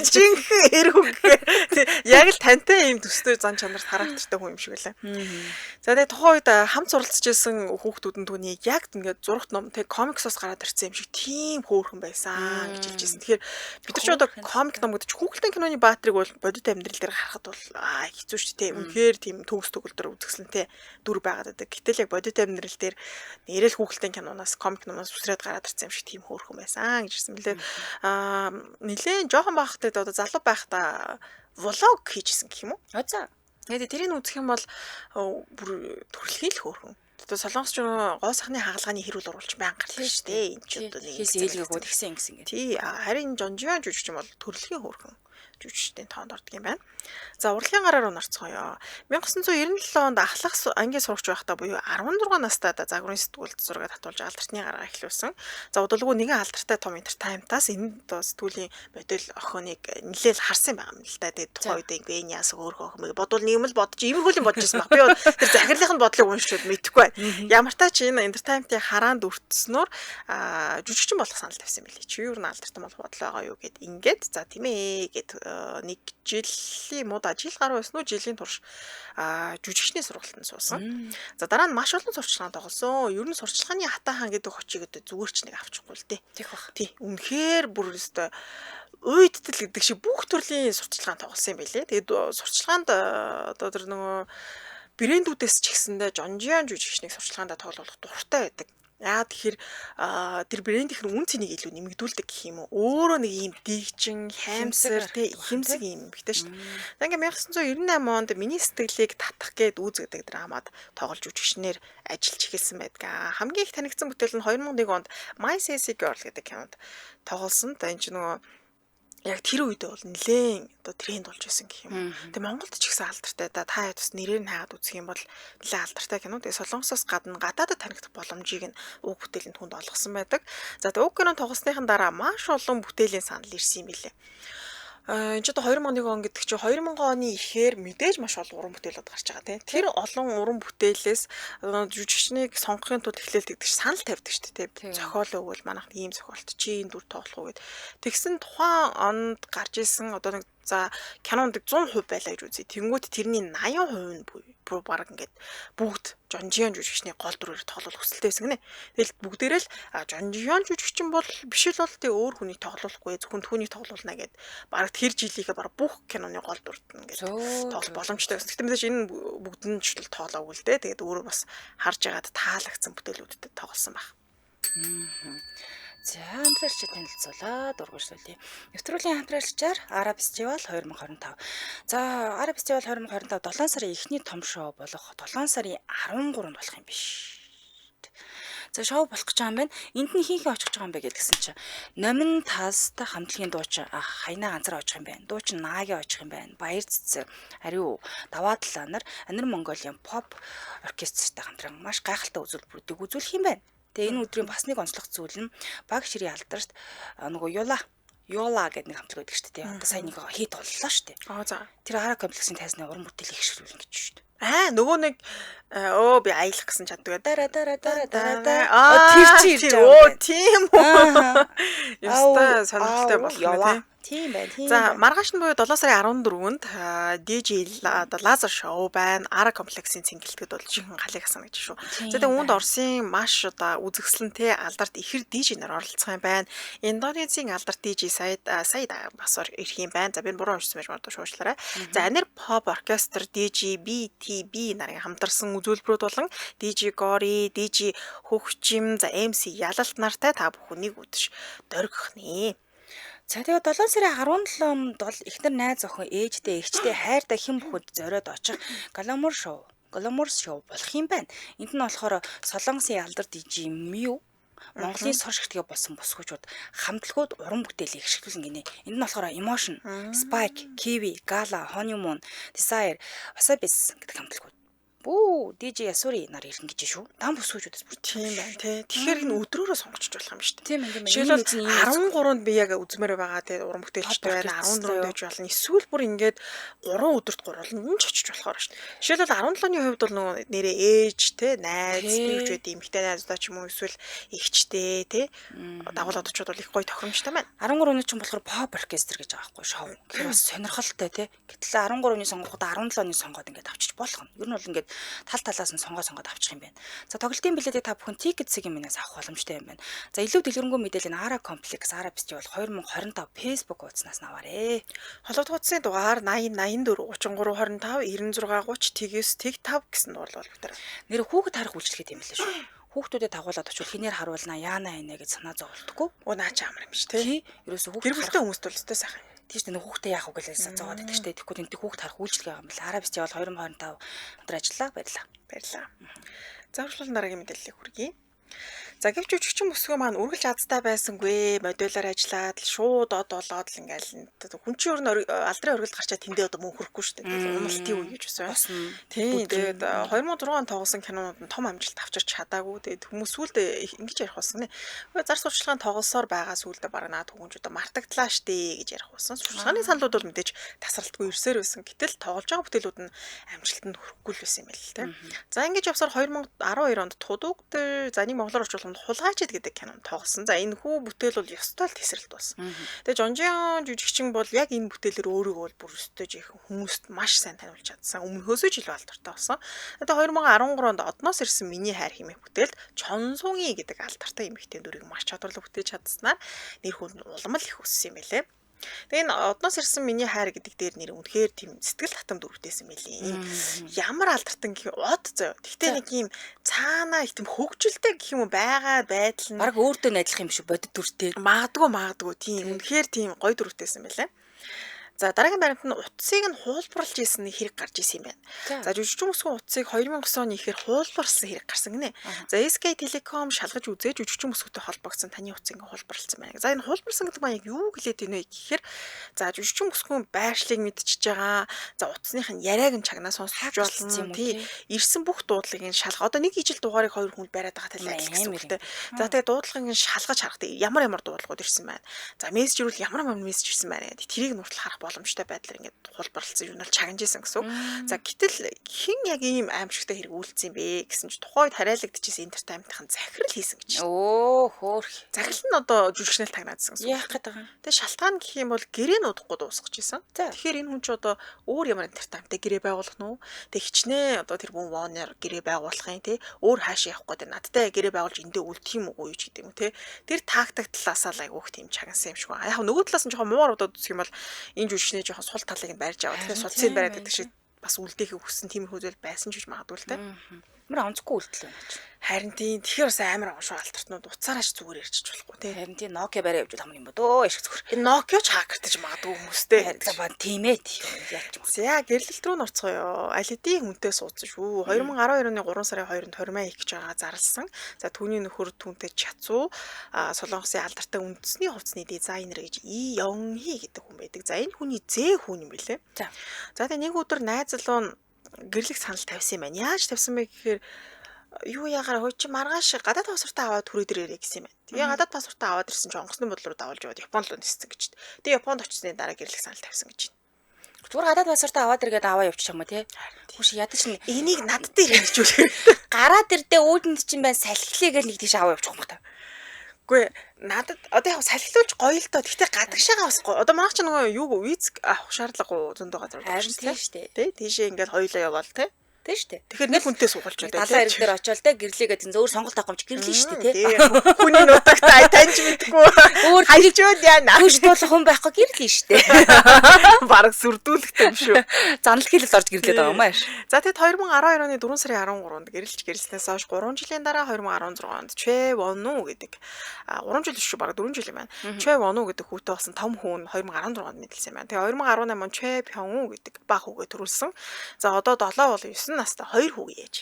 Жинхэнэ эрхүү. Яг л тантай ийм төстэй зан чанар характертай хүн юм шиг байлаа. За тэгээ тухайн үед хамт суралцж байсан хүүхдүүд нь түүний яг ингээд зурагт ном тэг комиксоос гараад ирсэн юм шиг тийм хөөхөн байсан гэж хэлжсэн. Тэгэхээр бид нар ч одоо комик ном гэдэг чинь хүүхэлдэйн киноны баатрийг бол бодит амьдрал дээр харахад бол хэцүү шүү дээ. Үнэхээр тийм төгс төгөлдөр үзэсгэлэнтэй дүр байгаад байдаг. Гэтэл яг бодит амьдрал дээр нэрэл хүүхэлдэйн киноноос комик номоос үсрээд гараад ирсэн юм шиг тийм хөөрхөн байсан гэж хэлсэн мөлий. Нилээн жоохон байхдаа одоо залуу байхдаа влог хийжсэн гэх юм уу? За. Тэгээд тэрийг үзэх юм бол бүр төрөлхийн л хөөрхөн. Одоо солонгосч гоо сахны хагалгааны хэрүүл оруулж байнга гардаг шүү дээ. Энд ч одоо нэг хийс ээлгөө тэгсэн гэсэн ингэ. Тий, харин Жонжион жүжигч юм бол төрөлхийн хөөрхөн жүжигчдийн тоонд ордог юм байна. За урлагийн гараар унарцгоё. 1997 онд ахлах ангийн сурагч байхдаа буюу 16 настай загварын сэтгүүлд зураг татуулж алдартны гараа эхлүүлсэн. За удалгүй нэгэн алдартай том entertainment-аас энэ сэтгүүлийн модель охиныг нэлээл харсан байгаа юм л да. Тэгээд тухайн үед ингэ яас өөрөө охин бодвол нэг юм л бодож иймэрхүүлийн бодож байсан баг. Би тэр захирлын бодлыг уншчиход мэдэхгүй байна. Ямар та чи энэ entertainment-ийн хараанд өртснөөр жүжигчин болох санал тавьсан юм билий. Чи юу н алдартай болох бодол байгаа юу гэд ингээд за тийм ээ гэд нэг жилийн муу жил гаруй байсан уу жилийн турш жүжигчний сургалтанд суусан. За дараа нь маш олон сурчлагын тоглосон. Ер нь сурчлагын хатаахан гэдэг хочиг гэдэг зүгээр ч нэг авчихгүй л дээ. Тэг бах. Тий. Үнэхээр бүр өстой уйдтал гэдэг шиг бүх төрлийн сурчлагын тоглосон юм байлээ. Тэгээд сурчлаганд одоо тэр нөгөө брэндүүдээс ч ихсэндээ Жонжион жүжигчнийг сурчлагаанд тоглуулах дуртай байдаг. Яа тэгэхээр тэр брэндийнх нь үн цэнийг илүү нэмэгдүүлдэг гэх юм уу. Өөрөө нэг юм дэгжин, хаймсар, тэ ихэмсэг юм бихтэй шүү дээ. Ингээ 1998 онд миний сэтгэлийг татах гээд үүсгдэг драмад тоглож жүжигчнэр ажиллаж эхэлсэн байдаг. Хамгийн их танигдсан бүтээл нь 2001 онд My Sassy Girl гэдэг кинонд тоглосон. Энэ ч нөгөө яг тэр үед бол нэлээд одоо тренд болж байсан гэх юм. Тэгээ Монголд ч ихсэн алдартай да та бас нэрээр нь хаад үзэх юм бол нэлээд алдартай кино. Тэгээ Солонгосоос гадна гадаадд танигдах боломжийг нь уг бүтээлийн түнд олгосон байдаг. За тэгээ уг кино тоглосныхан дараа маш олон бүтээлийн санал ирсэн юм билээ. Энэ ч одоо 2001 он гэдэг чинь 2000 оны ихээр мэдээж маш олон уран бүтээлүүд гарч байгаа тийм. Тэр олон уран бүтээлээс жүжигчнийг сонгохын тулд эхлээл гэдэг чинь санал тавьдаг шүү дээ тийм. Зохиол өгвөл манайх ийм зохиолт чи энэ дүр тоглох уу гэд. Тэгсэн тухайн онд гарч исэн одоо нэг за кинонд 100% байлаа гэж үзье. Тэнгүүт тэрний 80% нь бүр баг ингээд бүгд Жонжион жүжигчний гол дүрээр тоглох хүсэлтэй байсан гинэ. Тэгэл бүгдээрээ л Жонжион жүжигчин бол биш л бол тий өөр хүнийг тоглохгүй зөвхөн түүнийг тоглуулна гэд баг тэр жилийнхээ баг бүх киноны гол дүрт ингээд тоглох боломжтой байсан. Гэхдээ мэдээж энэ бүгд нь ч тоглоогүй л дээ. Тэгээд өөрөө бас харж байгаад таалагдсан бүтээлүүдтэй тоглосон баг. За хамтрaalчид танилцуулаад урагшлуулъя. Нэвтрүүлгийн хамтрaalчаар Ара фестивал 2025. За Ара фестивал 2025 7 сарын эхний том шоу болох 7 сарын 13-нд болох юм биш. За шоу болох гэж байгаа юм байна. Энд нь хин очих гэж байгаа юм бэ гэдгсэн чинь Номин Тастай хамтлагийн дуучин Хайна ганцаар очих юм байна. Дуучин Наагийн очих юм байна. Баяр цэцэг, Ариу, Даваадлаа нар Анир Монголын поп оркестртэй хамтран маш гайхалтай үзүүлбэрүүдийг үзүүлэх юм байна. Тэгээ энэ өдрийн бас нэг онцлог зүйл нь баг ширийн алдарт нөгөө Yola гэдэг нэг хамтлаг байдаг шүү дээ. Одоо сайн нэг хит боллоо шүү дээ. За. Тэр Ара комплексийн тайзны уран бүтээлийг хэвшүүлнэ гэж шүү дээ. Нөгөө нэг би аялах гэсэн чаддаг. Тэр чи ирж байгаа. Тийм үү. Яста сонирхолтой болох юм тийм. Тийм байна. За маргааш нь буюу 7 сарын 14-нд DJ Лазар шоу байна. Ара комплексийн цэнгэлтгэд бол жинхэнэ халыг хасна гэж шүү. За тэгээ үүнд Оросын маш одоо үзэсгэлэнтэй алдарт ихэр DJ нар оролцох юм байна. Индонезийн алдарт DJ Саид бас ирэх юм байна. За би буруу уншсан байж магадгүй шуушлаарай. За Анир Pop Orchestra DJ BTB нарын хамтарсан үзүүлбэрүүд болон DJ Gori, DJ Хөгжим, за MC Ялалт нартай та бүхнийг үдшиж дөргөх нэ. За тэгээ 7 сарын 17-нд бол эхнэр найз охин ээжтэй эгчтэй хайртай хэн бүхэнд зориод очих Glamour шоу болох юм байна. Энд нь болохоор Солонгосын алдар DJ Mew Монголын сор шигтгээ болсон босгочуд хамтлагууд уран бүтээлийг ашиглуулна гинэ. Энд нь болохоор Emotion, Spike, Kiwi, Gala, Honeymoon, Desire, Wasabis гэдэг хамтлагууд. DJ Yasuri нар ирнэ гэж шүү. Дан бүсгүүчүүдээс бүр тийм байна тий. Тэгэхээр энэ өдрөөрөө сонгочж болох юм шүү дээ. Тийм юм. Жишээлбэл 13-нд би яг үзмээр байгаа тий уран бүтээлчтэй байна. 14-нд байж болно. Эсвэл бүр ингээд 3 өдөрт гурлна нь ч очиж болохоор шүү дээ. Жишээлбэл 17-ны хувьд бол нөгөө нэрээ ээж тий найз бивж байд эмэгтэй найзуудаа ч юм уу эсвэл эгчтэй тий дагуулад очиод бол их гоё тохиромжтой байна. 13-ны ч болохоор Pop Orchestra гэж байгаа байхгүй шоу. Тэр бас сонирхолтой тий. Гэтэл 13-ны сонгоход 17-ны сонгоод ингээд авчиж болох нь. Ер нь бол ингээд тал талаас нь сонгоод авчих юм байна. За тоглолтын билетийг та бүхэн Ticket-ийн минаас авах боломжтой юм байна. За илүү дэлгэрэнгүй мэдээлэл нь Ара Complex Ара Festival 2025 Facebook хуудаснаас аваарэ. Холбогдох хуудасны дугаар 80 84 33 25 96 30 TGS TikTok гэсэн дугаар бол бүгд. Нэр хүүхэд харах үйлчлэгээ тийм байлаа шүү. Хүүхдүүдэд дагуулад очвол хинээр харуулна яана хийнэ гэж санаа зовлтгүй. Наач амар юм биш тий. Ерөөсө хүүхэд гэр бүлтэй хүмүүст бол өстэй сайхан. Тийш нэг хүүхдээ яах вэ гэж зовоод байдаг штэ. Тэгэхгүй тэнтэй хүүхд харах үйлчлэг байгаа юм байна. Ара Festival 2025 өдөр ажиллаа баярлаа. Завшлал дараагийн мэдээллийг хүргэе. За гэвч жүжигчин бүсгүй маань үргэлж азтай байсангүй модулаар ажиллаад шууд од болоод л ингээл хүн чинь өөр нь алдрын өргөлд гарчаад тэндээ одоо мөн хөрөхгүй шүү дээ. Уналтын үе гэж байсан. Тийм. Тэгээд 2006 он тоглосон кинонууд нь том амжилт авчирч чадаагүй. Тэгээд хүмүүс сүүлдээ ингэж ярих болсон нэ. Зар сурчлагын тоглосоор байгаа сүүлдээ бараг наад хүмүүжүүд мартагдлаа штэ гэж ярих болсон. Сурчлагын саналууд бол мэдээж тасралтгүй ирсээр байсан. Гэтэл тоглож байгаа бүтээлүүд нь амжилтанд хүрэхгүй л байсан юм байл л те. За ингэж явсаар 2012 онд Тудуг дээр за нэг монголоор орчуулсан Хулгайчид гэдэг кинонд тоглосон. За энэ хүү бүтээл бол ёстой л тесрэлт болсон. Тэгээ Жонжион жүжигчин бол яг энэ бүтээлээр өөрийгөө бол бүр өстой жихэн хүмүүст маш сайн таниулж чадсан. Өмнөхөөсөө ч илүү алдартай болсон. Тэгээ 2013 онд Одноос ирсэн миний хайр хэмээх бүтээлд Чонсунги гэдэг алдартай эмэгтэй дүрийг маш чадварлаг бүтээж чадсанаар нэр хүнд уламл их өссөн юм байлээ. Тэгээ энэ Одноос ирсэн миний хайр гэдэг дээр нэр үнэхээр тийм сэтгэл татам дүртэйсэн мэлээ. Ямар алдартай гэх од зөө. Тэгтээ нэг юм цаанаа их тийм хөгжилтэй гэх юм уу байгаа байдал нь баг өөртөө найдлах юм шүү бодит дүртэй. Магадгүй тийм үнэхээр тийм гоё дүртэйсэн мэлээ. За дараагийн баримт нь утсыг нь хуулбарлаж ийсэн хэрэг гарч исэн юм байна. За жүжигчин бүсгүй утсыг 2009 оны ихээр хуулбарлсан хэрэг гарсан гинэ. За SK Telecom шалгаж үзээд жүжигчин бүсгүйтэй холбогдсон таны утсыг хуулбарлсан байна. За энэ хуулбарлсан гэдэг маань яг юу гэлээд байна вэ гэхээр за жүжигчин бүсгүй байршлыг мэдчихэж байгаа. За утасных нь яриаг нь чагнаа сонсож болно. Тий. Ирсэн бүх дуудлагыг шалга. Одоо нэг ижил дугаарыг хоёр хүнд бариад байгаа талаа гэсэн үг те. За тэгээ дуудлагыг шалгаж харах. Ямар дуудлагууд ирсэн байна. За мессежэр бол ямар мессеж ирсэн байна гэдэг. Тэрийг нүртэл харах боломжтой байдлаар ингээд хулбарлсан юм бол чагнаж исэн гэсэн үг. За гэтэл хэн яг ийм аимшигтай хэрэг үйлцсэн бэ гэсэн чи тухайд хараалагдчихсэн entertainment-ийн захирал хийсэн гэж. Хөөх. Захирал нь одоо жүжигчнэл тагнаадсан гэсэн үг. Яах гээд байгаа юм. Тэгээ шалтгаан гэх юм бол гэрээ нуудахгүй дуусгаж исэн. Тэгэхээр энэ хүн ч одоо өөр ямар entertainment-тэй гэрээ байгуулах нь уу? Тэгээ хичнээн одоо тэр бүн вонер гэрээ байгуулахын тий өөр хаашаа явах гээд надтай гэрээ байгуулж эндээ үлдэх юм уу юу ч гэдэг юм тий. Тэр тактик талаасаа л айгүйх тийм чагансан юм шиг байна. Яг нөгөө талаас нь жоохон муур удаад үзэх юм бол энэ жүжигчний жоохон сул талыг нь барьж аваад тэгээ сулцыг бариад гэдэг шиг бас үлдээхийг хүссэн тийм хөөзөл байсан ч гэж магадгүй л те. Мөр онцгүй үлдэл юм чи. Харин тийм тэгэхээр бас амар оншоо алтартнууд уцаараач зүгээр ярьчих болохгүй те. Харин тийм Nokia барай явж хамаг юм боо ишг зүгээр. Энэ Nokia ч хакертэж магадгүй хүмүүстэй. За тийм ээ яач. За гэрлэлт рүү норцгоё. Аль хэдийн хүнтэй суудсан шүү. 2012 оны 3 сарын 2-нд хормоо их гэж байгаа зарласан. За түүний нөхөр түүнтэй Чацуу Солонгосын алдартай үндэсний хувцсны дизайнер гэж И Ёнхи гэдэг хүн байдаг. За энэ хүний зээ хүн юм билээ. За тэгээ нэг өдөр найзлуу нь гэрлэх санал тавьсан юм байна. Яаж тавьсан бэ гэхээр юу яагаар хөө чи маргааш гадаад паспортаа аваад түрээ дээрээ гэсэн юм байна. Тэгээ гадаад паспортаа аваад ирсэн чи онгоцны бодлоор давуулж яваад Японд л ниссэн гэж. Тэгээ Японд очсны дараа гэрлэх санал тавьсан гэж байна. Зүгээр гадаад паспортаа аваад иргээд аваа явчих юм уу те. Хүш ядаж нь энийг надад дээр хэлж үлээ. Гараад ирдээ өөдөнд чинь байна салхилээ гэл нэг тийш аваа явчих юм та. Үгүй надад одоо яг салхилуулж гоё л доо. Гэхдээ гадагшаага бас гоё. Одоо манайх ч нөгөө юу виз авах шаардлагагүй зөндөө газар Харин тийм шүү дээ. Тэ тийшээ ингээд хоёлоо яваал тэ. Тийм шүү дээ. Тэгэхээр нэг хүнтэй суулж байдаг. Далайн ирэг дээр очивол те гэрлээгээд зөвөр сонголт авах юм чи гэрлэн шүү дээ те. Хүний нутагт таньж мэдгүй. Өөр хайчууд яана. Түш туулах хүн байхгүй гэрлэн шүү дээ. Бараг сүрдүүлэхтэй юм шүү. Занал хийлэл орж гэрлээд байгаа юм ааш. За тэгээд 2012 оны 4 сарын 13-нд гэрэлснээс хойш 3 жилийн дараа 2016-нд Чэ Вону гэдэг 3 жил шүү бараг 4 жил юм байна. Чэ Вону гэдэг хүүтэй болсон том хүн 2016-нд мэдэлсэн байна. Тэгээ 2018 он Чэ Пёнгу гэдэг баг хүүгээ төрүүлсэн. За одоо 7 бол 9 настай 2 хүүгээ ээж.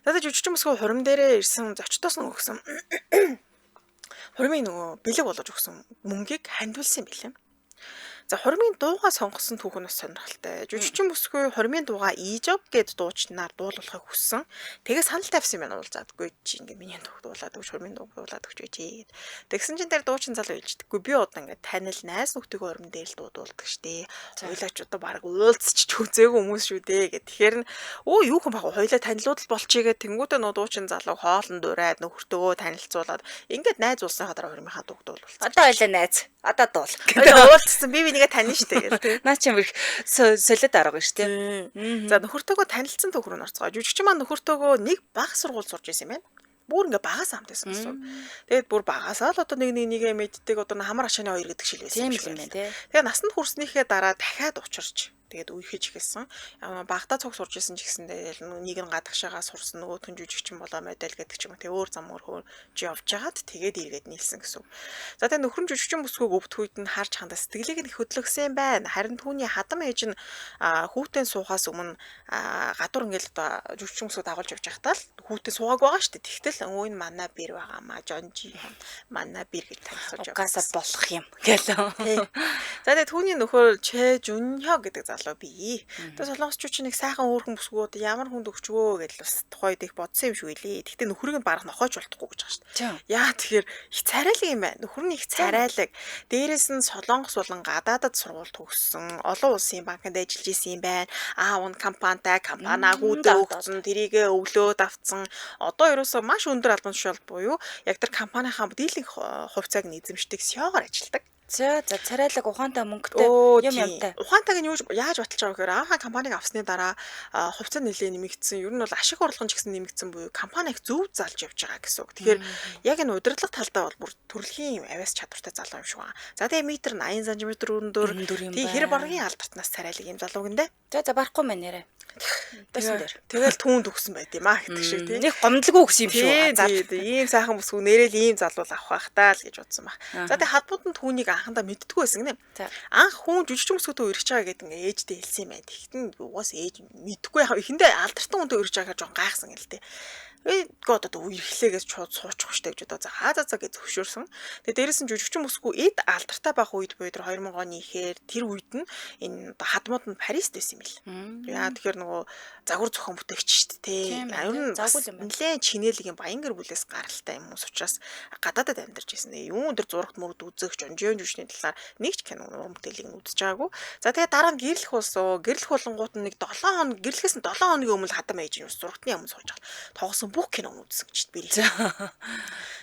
Тэгээд жүжигчин мөсгөө хурим дээрээ ирсэн зочдоос нь өгсөн. Хуримын нөгөө бэлэг болгож өгсөн мөнгийг хандвалсан юм билээ. За хуримын дуугаа сонгосон түүхнээс сонирхолтой. Жүжигчин бүсгүй хуримын дуугаа Ижог гэд дуучнаар дуулуулахыг хүссэн. Тэгээ санал тавьсан юм байна уул заадгүй чи ингээ миний дууг дуулаад өгч хуримын дууг дуулаад өгч гэж. Тэгсэн чинь тэр дуучин залуу хэлждэггүй би одоо ингээ танил найз нөхдөйгөө хурим дээр л дуулдаг штэ. Хойлооч одоо баг уулзч үзээгүй хүмүүс шүү дээ гэх. Тэгэхээр өө юу хүн баг хойлоо танилуудал болчихъя гэх тэнгуүтэ нөө дуучин залуу хоолн дураад нөхөртөөгөө танилцуулаад ингээд найз уулсны хадраа хуримынхаа дууг дуулуулсан. Одоо ойлоо найз. Одоо дуул. Уулзсан би нэгээ тань штэ гэх. Наа чи юм их солиод арга штэ. За нөхөртөөгөө танилцсан төгрөг нь орцгоо. Жүжигчин маань нөхөртөөгөө нэг бага сургууль сурж исэн юм байна. Бүр ингээ багаас хамтайсан гэсэн. Тэгээд бүр багасаа л одоо нэгээ мэддэг одоо хамар хашааны хоёр гэдэг шил байсан юм шиг байна тий. Тэгээд насанд хүрснийхээ дараа дахиад учирч тэгээд үеихэж эхэлсэн. Багада цог сурж исэн ч гэсэндээ нэг нь гадагшаага сурсан нөгөө түн жүжигчин болоо медаль гэдэг ч юм уу. Тэгээд өөр замаар хөөж явж хагаад тэгээд эргээд нийлсэн гэсэн. За тэгээд нөхөр нь жүжигчин бүсгүйг өвдөхүйд нь харж хандаа сэтгэлийг нь хөдлөгсөн байна. Харин түүний хадам ээж нь хүүтэн суухаас өмнө гадуур ингээл одоо жүжигчин бүсгүй дагуулж явж байхдаа л хүүтэн суугааг байгаа шүү дээ. Тэгтэл өө энэ манай бэр байгаамаа Жонжи манай бэр гэж танилцуулж угаасаа болох юм гэлээ. За тэгээд түүний нөхөр Чэ Жунхё гэдэг залуу бий. Тэгээд солонгосчууд нэг сайхан өөрхөн бүсгүүд ямар хүнд өгчвөө гэж бас тухайд их бодсон юм шүү илээ. Тэгтээ нөхрийг нь барах нохойч болтохгүй гэж байгаа шүү дээ. Яа тэгэхээр их царайлаг юм байна. Нөхөр нь их царайлаг. Дээрээс нь солонгос болон гадаадад сургууль төгссөн. Олон улсын банкнд ажиллаж исэн юм байна. Аав нь компанитай компаниа хүүдээ өгсөн, тэрийгэ өглөөд авцсан. Одоо ерөөсөө маш өндөр албан тушаал буюу яг тэр компанийнхаа дийлэнх хувьцааг нь эзэмшдэг SEO-гоор ажилладаг. За царайлаг ухаантай мөнгөтэй юм юмтай. Ухаантайг нь яаж баталж байгаа гэхээр аахаа компаниг авсны дараа хувьцаа нэлээ нэмэгдсэн. Ер нь бол ашиг орлого ч гэсэн нэмэгдсэн буюу компаниг зөв залж явж байгаа гэсэн үг. Тэгэхээр яг энэ удирдлага талдаа бол бүр төрөлхийн авиас чадвартай залуу юм шиг байна. За тэгээ метр 80 см өндөр. Тий хэр баргийн алдартнаас царайлаг юм залуу гиндэ. За барахгүй мэн нэрэ. Тэгэл түүнд өгсөн байт юм аа гэдэг шиг тий. Нэг гомдлгүй өгсөн юм шүү. Ийм сайхан бүсгүй нэрэл ийм залуу авах байх таа л гэж бодсон баг. За тэгээ хадбууд нь түүнийг анхандаа мэддэггүй байсан гинэ. Анх хүн жүжигчин бүсгүйтэй өргөж байгаа гэдэг ингээ ээжтэй хэлсэн юм байна. Тэгэхдээ угаас ээж мэддэггүй яхаа эхэндээ алдартай хүнтэй өргөж байгааг жоон гайхсан юм л дээ. God одоо үерхлээгээс шууд суучих штэ гэж одоо за гэж зөвшөөрсөн. Тэгээ дээрэс нь жүжигчин бүсгүй эд алдартай байх үед буюу тэр 2000 оны ихээр тэр үед нь энэ хадмууд нь Парист байсан юм бэл. Яа тэгэхээр нөгөө загвар зохион бүтээгч штэ тий. Ер нь нэлээд чинэлэг юм Баянгэр бүлээс гаралтай юм уус учраас гадаадад амьдарч ирсэн. Юун дээр зурагт мөрөд үзэх жонжион жүжигчний талаар нэг ч кино уран бүтээлийг нь үзэж байгаагүй. За тэгээ дараа нь гэрлэх болсоо. Гэрлэх болонгууд нь нэг 7 хоног гэрлэхээс нь 7 хоногийн өмнө хадам ээж нь зурагтны өмнө сууж байгаа. Тоглосон бүх кино үзсэн гэж би.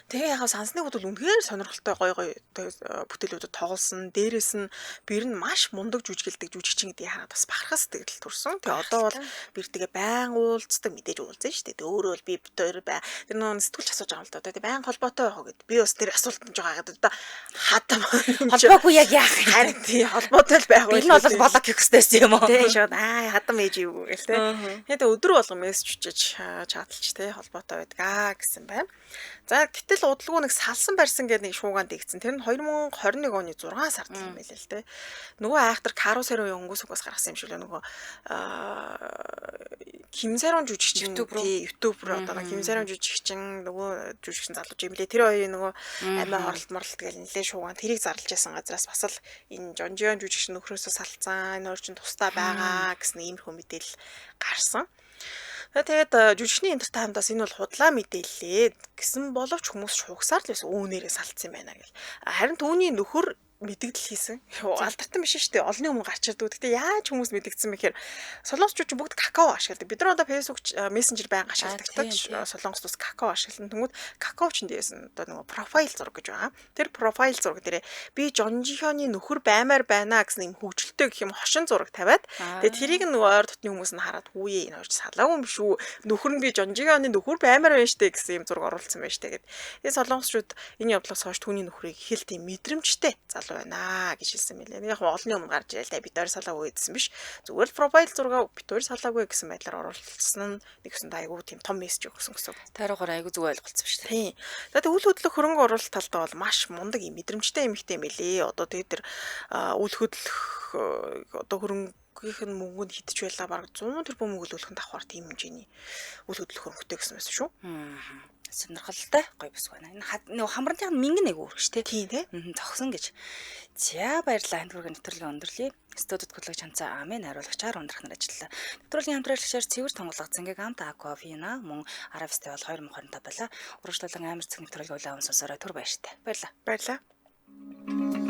Тэгээ яхаа сансныг бол үнэхээр сонирхолтой гоё бүтээлүүдэд тоглосон. Дээрээс нь бэр нь маш мундаг жүжиглдэг жүжигчин гэдгийг хараад бас бахархас сэтгэл төрсөн. Тэгээ одоо бол бэр тэгээ байн уулздаг мэдээж уулзсан шүү дээ. Өөрөө бол би битээр бай. Тэр нөө сэтгүүлч асууж байгаа л да. Тэгээ байн холбоотой байх уу гэд. Би бас тэр асуултанд жоо хагаад одоо хатам холбоогүй яг яах юм. Харин тий холбоотой л байх уу. Би нь бол блок хийхстэйсэн юм уу. Тий шууд хатам ээж юу гэл тий. Тэгээ өдөр болго мессеж чиж чаталж тий холбоотой байдаг гэсэн байна. За гэтэл удалгүй нэг салсан барьсан гэдэг нэг шуугаан дэгцэн. Тэр нь 2021 оны 6 сард юм байл л те. Нөгөө айхтар карусерын өнгөсгөөс гаргасан юм шиг л нөгөө Кимсарон жүжигчин ютубер одоо Кимсарон жүжигчин нөгөө жүжигчин залууж юм лээ. Тэр хоёрын нөгөө амиа оролт морлт гэл нэлээ шуугаан тэрийг зарлж ясан газраас бас л энэ жонжион жүжигчин нөхрөөсөө салцсан энэ хоёр чинь тусдаа байгаа гэсэн иймэрхүү мэдээлэл гарсан. Тэгээд жүжигчний энтертаймдаас энэ бол худлаа мэдээллээ гэсэн боловч хүмүүс шуугсаар л байсан өөнээрээ салцсан юм байна гэл. Харин түүний нөхөр мэдэгдэл хийсэн. Алдартан биш шүү дээ. Олонний өмнө гарч ирдэг. Гэтэ яаж хүмүүс мэдэгдсэн бэ гэхээр солонгосчууд ч бүгд какао ашигладаг. Бид нар одоо Facebook Messenger байнга ашигладаг. Солонгос ус какао ашиглан тэнгүүд какао ч дээрээс нь одоо нөгөө профайл зураг гэж байгаа. Тэр профайл зураг дээрээ би Жонжихоны нөхөр баймаар байна гэсэн юм хөвгөлтэй гэх юм хошин зураг тавиад тэгээд тэрийг нөгөө ойр дотны хүмүүс нь хараад хүүе энэ хоёр салаагүй юм шүү. Нөхөр нь би Жонжихоны нөхөр баймаар байна штэ гэсэн юм зураг оруулсан байна штэ гэд. Тэгээд солонгосчууд энэ явдлаас хойш түүний нөхрийг их л тийм мэдрэмжтэй залуу байна гэж хэлсэн мэлээ. Яг олонний өмнө гарч ирэл та бид хоёр салаагүй гэсэн биш. Зүгээр л профайл зураг бид хоёр салаагүй гэсэн байдлаар оруулсан нь нэгсэн айгүй тийм том мессеж өгсөн гэсэн. Тааргаар айгүй зүг ойлголцсон шүү дээ. Тийм. Тэгээд үйл хөдлөх хөрөнгө оруулалт талдаа бол маш мундаг юм мэдрэмжтэй юм ихтэй мэлээ. Одоо тэгээд тэр үйл хөдлөх одоо хөрөнгөийнх нь мөнгөнд хитэж байла бараг 100 тэрбум мөнгө төлөх нь давхар тийм хэмжээний үйл хөдлөх хөрөнгөтэй гэсэн байсан шүү. Сонирхолтой гоё бүс байна. Энэ нөгөө хамралтын мингэн нэг үүрэгч Тийм тий. зогсон гэж. За баярлалаа. Энд хүргээ нэвтрүүлгийн өндөрлөе. Студид хөтлөгч Ханцаа Амин хариулагчаар ундрах нар ажиллалаа. Нэвтрүүлгийн хамтрагчаар цэвэр тонголго цэнгийг амт Аква Вина мөн Ара фестивал 2025 байлаа. Урагшлуулан амар цэг нэвтрүүлэг улаан сонсороо түр баяртай. Баярлалаа. Баярлалаа.